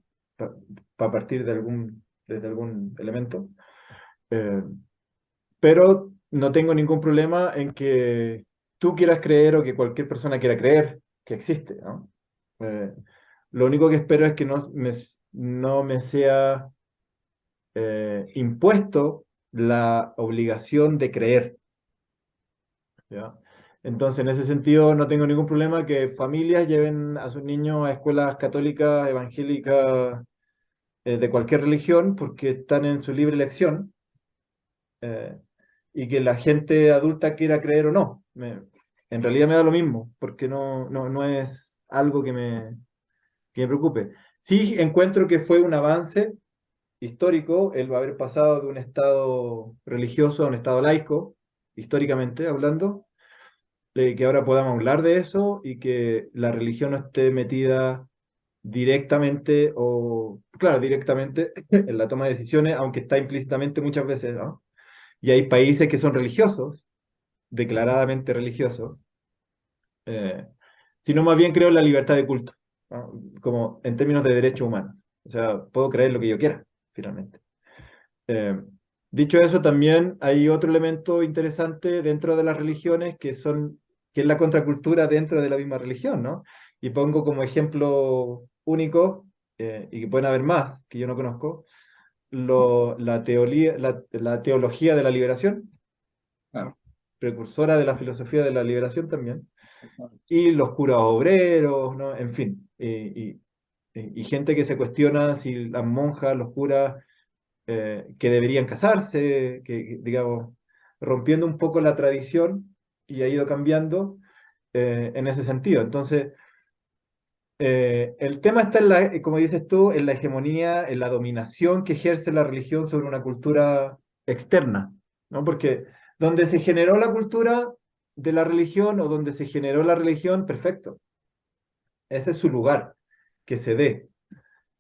Para partir desde algún elemento. Eh, pero no tengo ningún problema en que tú quieras creer o que cualquier persona quiera creer que existe, ¿no? Eh, lo único que espero es que no me sea impuesto la obligación de creer, ¿ya? Entonces, en ese sentido, no tengo ningún problema que familias lleven a sus niños a escuelas católicas, evangélicas, de cualquier religión, porque están en su libre elección, eh, y que la gente adulta quiera creer o no. En realidad me da lo mismo, porque no es algo que me preocupe. Sí encuentro que fue un avance histórico el haber pasado de un estado religioso a un estado laico, históricamente hablando, que ahora podamos hablar de eso y que la religión no esté metida directamente o, claro, directamente en la toma de decisiones, aunque está implícitamente muchas veces, ¿no? Y hay países que son religiosos, declaradamente religiosos, eh, sino más bien creo en la libertad de culto, ¿no? Como en términos de derechos humanos. O sea, puedo creer lo que yo quiera, finalmente. Eh, Dicho eso, también hay otro elemento interesante dentro de las religiones que es la contracultura dentro de la misma religión, ¿no? Y pongo como ejemplo único, y que pueden haber más que yo no conozco, la teología de la liberación, Claro. ¿no? Precursora de la filosofía de la liberación también, y los curas obreros, ¿no? En fin, y gente que se cuestiona si las monjas, los curas, que deberían casarse, digamos, rompiendo un poco la tradición y ha ido cambiando en ese sentido. Entonces, el tema está como dices tú, en la hegemonía, en la dominación que ejerce la religión sobre una cultura externa, ¿no? Porque donde se generó la cultura de la religión o donde se generó la religión, perfecto, ese es su lugar, que se dé.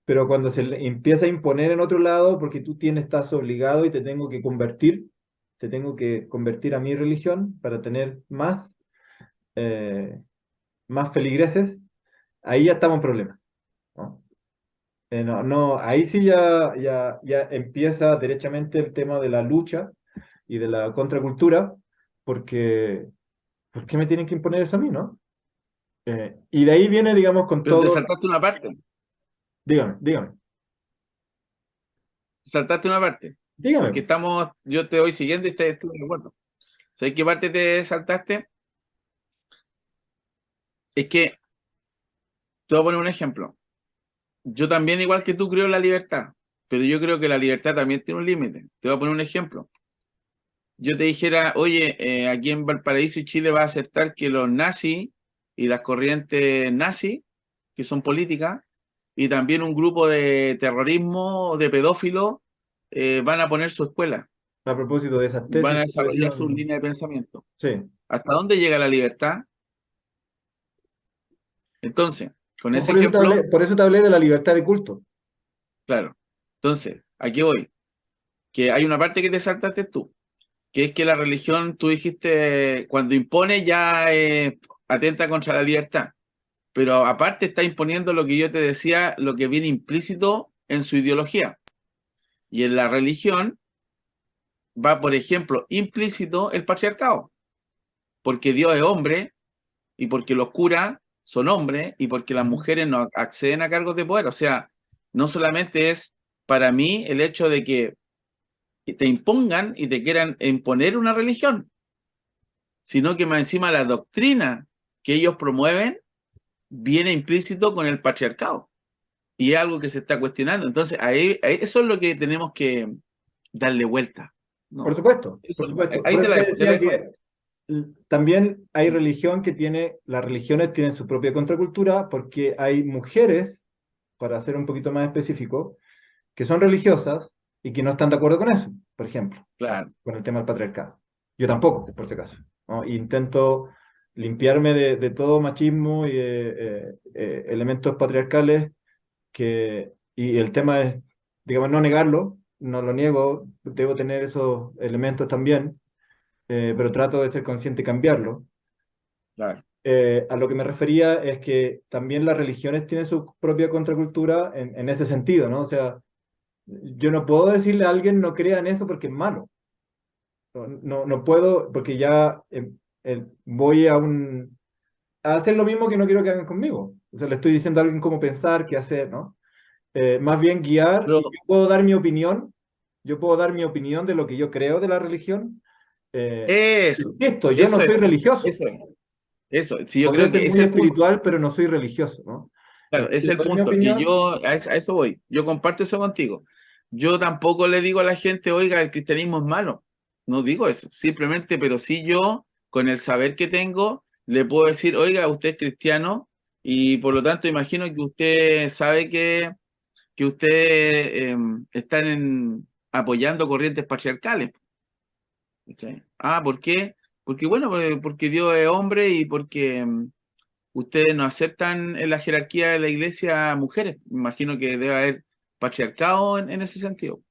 Pero cuando se le empieza a imponer en otro lado, porque tú estás obligado y te tengo que convertir a mi religión para tener eh, más feligreses, ahí ya estamos en problemas, ¿no? Ahí sí ya empieza derechamente el tema de la lucha y de la contracultura, porque ¿por qué me tienen que imponer eso a mí, no? Y de ahí viene, digamos, con Pero te todo, saltaste una parte, dígame, te saltaste una parte, porque dígame. yo te voy siguiendo y estoy de acuerdo. ¿Sabes qué parte te saltaste? Es que, te voy a poner un ejemplo. Yo también, igual que tú, creo en la libertad, pero yo creo que la libertad también tiene un límite. Te voy a poner un ejemplo. Yo te dijera, oye, aquí en Valparaíso y Chile va a aceptar que los nazis y las corrientes nazis, que son políticas, y también un grupo de terrorismo, de pedófilos, van a poner su escuela, A propósito de esas van tesis a que desarrollar su aparecieron, línea de pensamiento. sí. ¿Hasta dónde llega la libertad? Entonces, con No, ese ejemplo, por eso te hablé de la libertad de culto. claro. Entonces, aquí voy. Que hay una parte que te saltaste tú, que es que la religión, tú dijiste, cuando impone ya atenta contra la libertad. Pero aparte está imponiendo lo que yo te decía, lo que viene implícito en su ideología. Y en la religión va, por ejemplo, implícito el patriarcado, porque Dios es hombre y porque los curas son hombres y porque las Ujú. mujeres no acceden a cargos de poder. O sea, no solamente es para mí el hecho de que te impongan y te quieran imponer una religión, sino que más encima la doctrina que ellos promueven viene implícito con el patriarcado. Y es algo que se está cuestionando. Entonces, eso es lo que tenemos que darle vuelta, Por ¿no? supuesto, por Eso, supuesto. ahí Por te eso la te dejo, te la decía dejo ahí. que también hay religión las religiones tienen su propia contracultura porque hay mujeres, para ser un poquito más específico, que son religiosas y que no están de acuerdo con eso, por ejemplo, ¿no? Claro, Con el tema del patriarcado. Yo tampoco, por si acaso, ¿no? Intento limpiarme de todo machismo y de elementos patriarcales y el tema es, digamos, no negarlo, no lo niego, debo tener esos elementos también, pero trato de ser consciente y cambiarlo. claro. A lo que me refería es que también las religiones tienen su propia contracultura en ese sentido, ¿no? O sea, yo no puedo decirle a alguien no crea en eso porque es malo. No puedo, porque ya voy a hacer lo mismo que no quiero que hagan conmigo. O sea, le estoy diciendo a alguien cómo pensar, qué hacer, ¿no? Más bien guiar, y Pero yo puedo dar mi opinión, yo puedo dar mi opinión de lo que yo creo de la religión. eso, Insisto, yo no eso es, soy religioso. eso es, eso. Sí, yo creo Podré que ser ese es muy el punto. espiritual, pero no soy religioso, ¿no? Claro, ese es Entonces, el doy mi punto. Y opinión. yo a eso voy. Yo comparto eso contigo. Yo tampoco le digo a la gente, oiga, el cristianismo es malo. No digo eso. Simplemente, pero sí yo, con el saber que tengo, le puedo decir, oiga, usted es cristiano y por lo tanto imagino que usted sabe que usted están apoyando corrientes patriarcales. ¿Cachai? Ah, ¿por qué? Porque bueno, porque Dios es hombre y porque ustedes no aceptan en la jerarquía de la iglesia mujeres. Me imagino que debe haber patriarcado en ese sentido.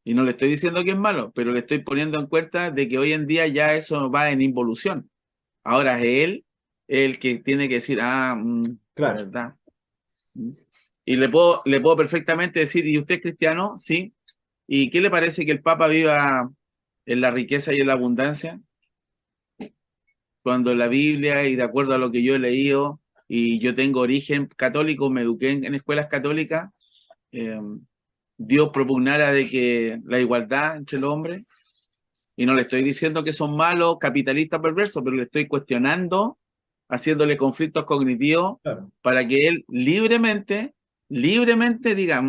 Y no le estoy diciendo que es malo, pero le estoy poniendo en cuenta de que hoy en día ya eso va en involución. Ahora es él. el que tiene que decir, de Claro, verdad. Mm. Y le puedo perfectamente decir, ¿y usted es cristiano? Sí. ¿Y qué le parece que el Papa viva en la riqueza y en la abundancia? Cuando en la Biblia y de acuerdo a lo que yo he leído, y yo tengo origen católico, me eduqué en escuelas católicas, eh, Dios propugnara de que la igualdad entre los hombres, y no le estoy diciendo que son malos, capitalistas perversos, pero le estoy cuestionando, haciéndole conflictos cognitivos claro. para que él libremente diga,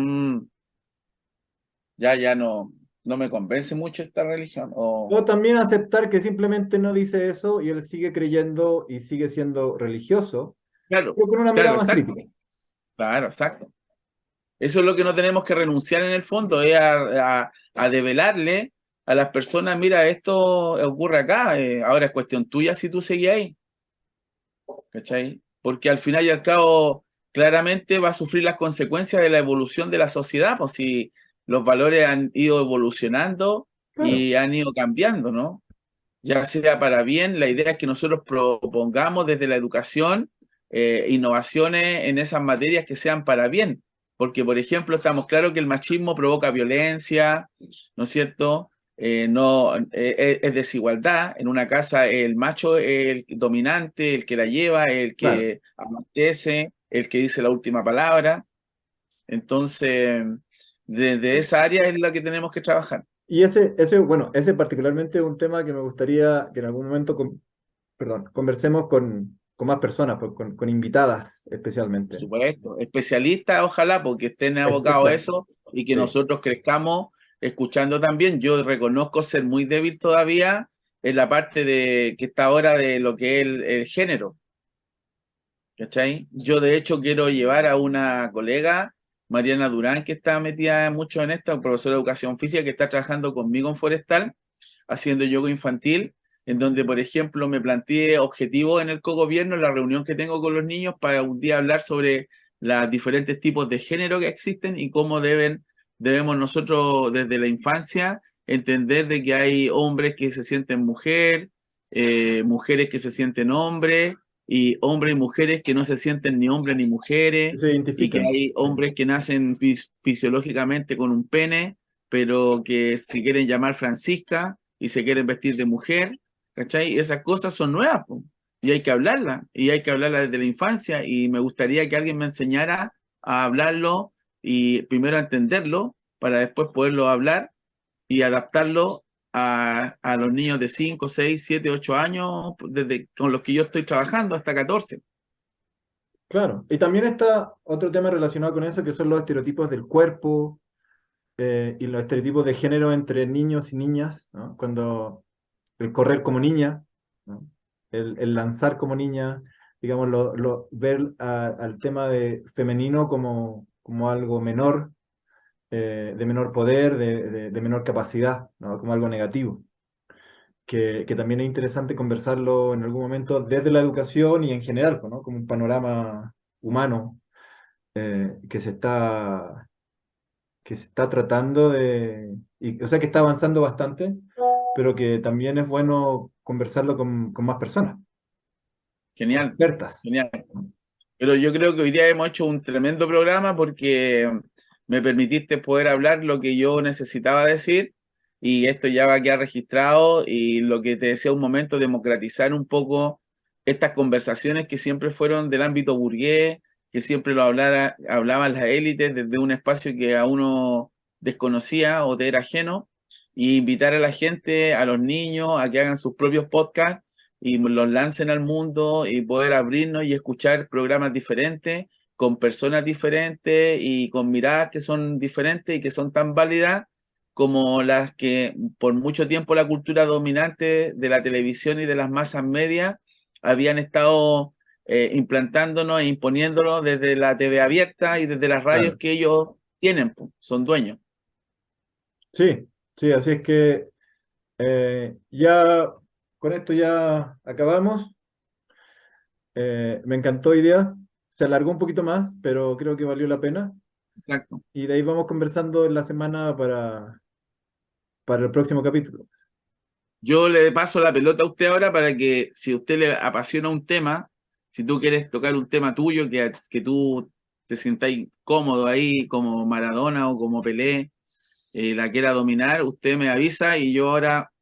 ya no me convence mucho esta religión. O, O también aceptar que simplemente no dice eso y él sigue creyendo y sigue siendo religioso, claro, pero con una claro, mirada más exacto, crítica. claro, exacto. Eso es lo que no tenemos que renunciar en el fondo, es a develarle a las personas, mira, esto ocurre acá, ahora es cuestión tuya si tú seguís ahí, ¿cachai? Porque al final y al cabo, claramente va a sufrir las consecuencias de la evolución de la sociedad, pues si los valores han ido evolucionando Claro, y han ido cambiando, ¿no? Ya sea para bien, la idea es que nosotros propongamos desde la educación innovaciones en esas materias que sean para bien, porque por ejemplo estamos claros que el machismo provoca violencia, ¿no es cierto? No, es desigualdad. En una casa el macho es el dominante, el que la lleva, el claro. que abastece, el que dice la última palabra. Entonces, desde esa área es la que tenemos que trabajar. Y bueno, ese particularmente es un tema que me gustaría que en algún momento, perdón, conversemos con más personas, con invitadas Por especialmente. supuesto, especialistas, ojalá, porque estén abocados a Exacto, eso y que sí, nosotros crezcamos escuchando también. Yo reconozco ser muy débil todavía en la parte de que está ahora de lo que es el género, ¿cachai? Yo de hecho quiero llevar a una colega, Mariana Durán, que está metida mucho en esto, profesora de educación física, que está trabajando conmigo en Forestal, haciendo yoga infantil, en donde, por ejemplo, me planteé objetivos en el cogobierno, en la reunión que tengo con los niños, para un día hablar sobre los diferentes tipos de género que existen y cómo debemos nosotros desde la infancia entender de que hay hombres que se sienten mujer, mujeres que se sienten hombres, y hombres y mujeres que no se sienten ni hombres ni que mujeres, se y que identifican. hay Sí, hombres que nacen fisiológicamente con un pene, pero que se quieren llamar Francisca y se quieren vestir de mujer, ¿cachai? Esas cosas son nuevas, po, y hay que hablarlas, y hay que hablarlas desde la infancia, y me gustaría que alguien me enseñara a hablarlo y primero a entenderlo, para después poderlo hablar y adaptarlo a los niños de 5 6 7 8 años, desde con los que yo estoy trabajando hasta 14. claro. Y también está otro tema relacionado con eso, que son los estereotipos del cuerpo y los estereotipos de género entre niños y niñas, ¿no? Cuando el correr como niña, ¿no? El lanzar como niña, digamos, ver al tema de femenino como algo menor, de menor poder, de menor capacidad, ¿no? Como algo negativo, que también es interesante conversarlo en algún momento desde la educación y en general, pues, ¿no? Como un panorama humano que se está tratando o sea, que está avanzando bastante, pero que también es bueno conversarlo con más personas, con Genial, expertas. genial. Pero yo creo que hoy día hemos hecho un tremendo programa porque me permitiste poder hablar lo que yo necesitaba decir, y esto ya va a quedar registrado, y lo que te decía un momento, democratizar un poco estas conversaciones que siempre fueron del ámbito burgués, que siempre hablaban las élites desde un espacio que a uno desconocía o te era ajeno, y invitar a la gente, a los niños, a que hagan sus propios podcasts y los lancen al mundo, y poder abrirnos y escuchar programas diferentes, con personas diferentes y con miradas que son diferentes y que son tan válidas como las que por mucho tiempo la cultura dominante de la televisión y de las masas medias habían estado implantándonos e imponiéndonos desde la TV abierta y desde las radios Claro. que ellos tienen, po, son dueños. Sí, sí, así es que ya con esto ya acabamos. Me encantó idea. Se alargó un poquito más, pero creo que valió la pena. Exacto. Y de ahí vamos conversando en la semana para el próximo capítulo. Yo le paso la pelota a usted ahora para que, si a usted le apasiona un tema, si tú quieres tocar un tema tuyo, que tú te sientáis cómodo ahí, como Maradona o como Pelé, la quiera dominar, usted me avisa y yo ahora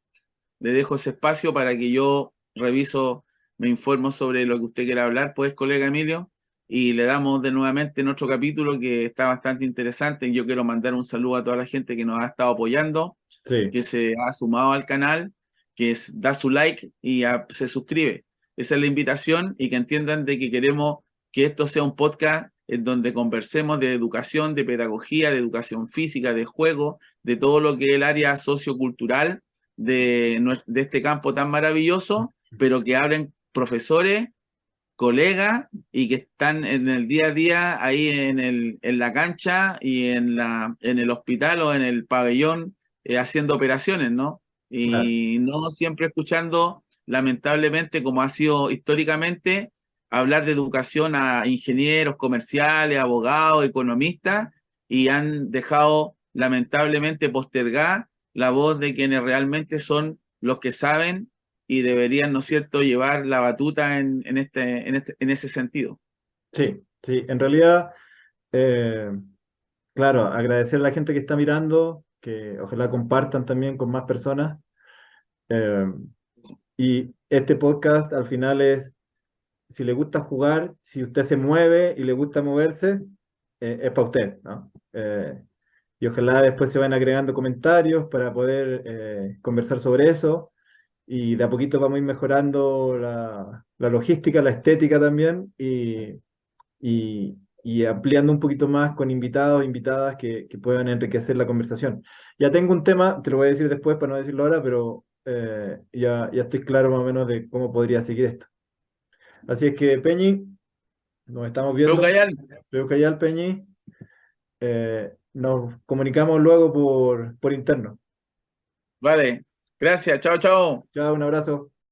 le dejo ese espacio para que yo reviso, me informo sobre lo que usted quiera hablar, pues, colega Emilio, y le damos de nuevamente en otro capítulo que está bastante interesante. Yo quiero mandar un saludo a toda la gente que nos ha estado apoyando, Sí, que se ha sumado al canal, da su like y se suscribe. Esa es la invitación y que entiendan de que queremos que esto sea un podcast en donde conversemos de educación, de pedagogía, de educación física, de juego, de todo lo que es el área sociocultural de este campo tan maravilloso, pero que hablen profesores, colegas y que están en el día a día ahí en la cancha y en el hospital o en el pabellón haciendo operaciones, ¿no? claro. Y no siempre escuchando, lamentablemente, como ha sido históricamente, hablar de educación a ingenieros comerciales, abogados, economistas, y han dejado lamentablemente postergar la voz de quienes realmente son los que saben y deberían, ¿no es cierto?, llevar la batuta en ese sentido. Sí, sí, en realidad, eh, claro, agradecer a la gente que está mirando, que ojalá compartan también con más personas. eh, y este podcast al final es, si le gusta jugar, si usted se mueve y le gusta moverse, es para usted, ¿no? Y ojalá después se van agregando comentarios para poder conversar sobre eso. Y de a poquito vamos a ir mejorando la logística, la estética también, y ampliando un poquito más con invitados, invitadas que puedan enriquecer la conversación. Ya tengo un tema, te lo voy a decir después para no decirlo ahora, pero ya estoy claro más o menos de cómo podría seguir esto. Así es que, Peñi, nos estamos Veo que viendo. hay algo. Veo que hay al Peñi. Nos comunicamos luego por interno. Vale, gracias, chao, chao. Chao, un abrazo.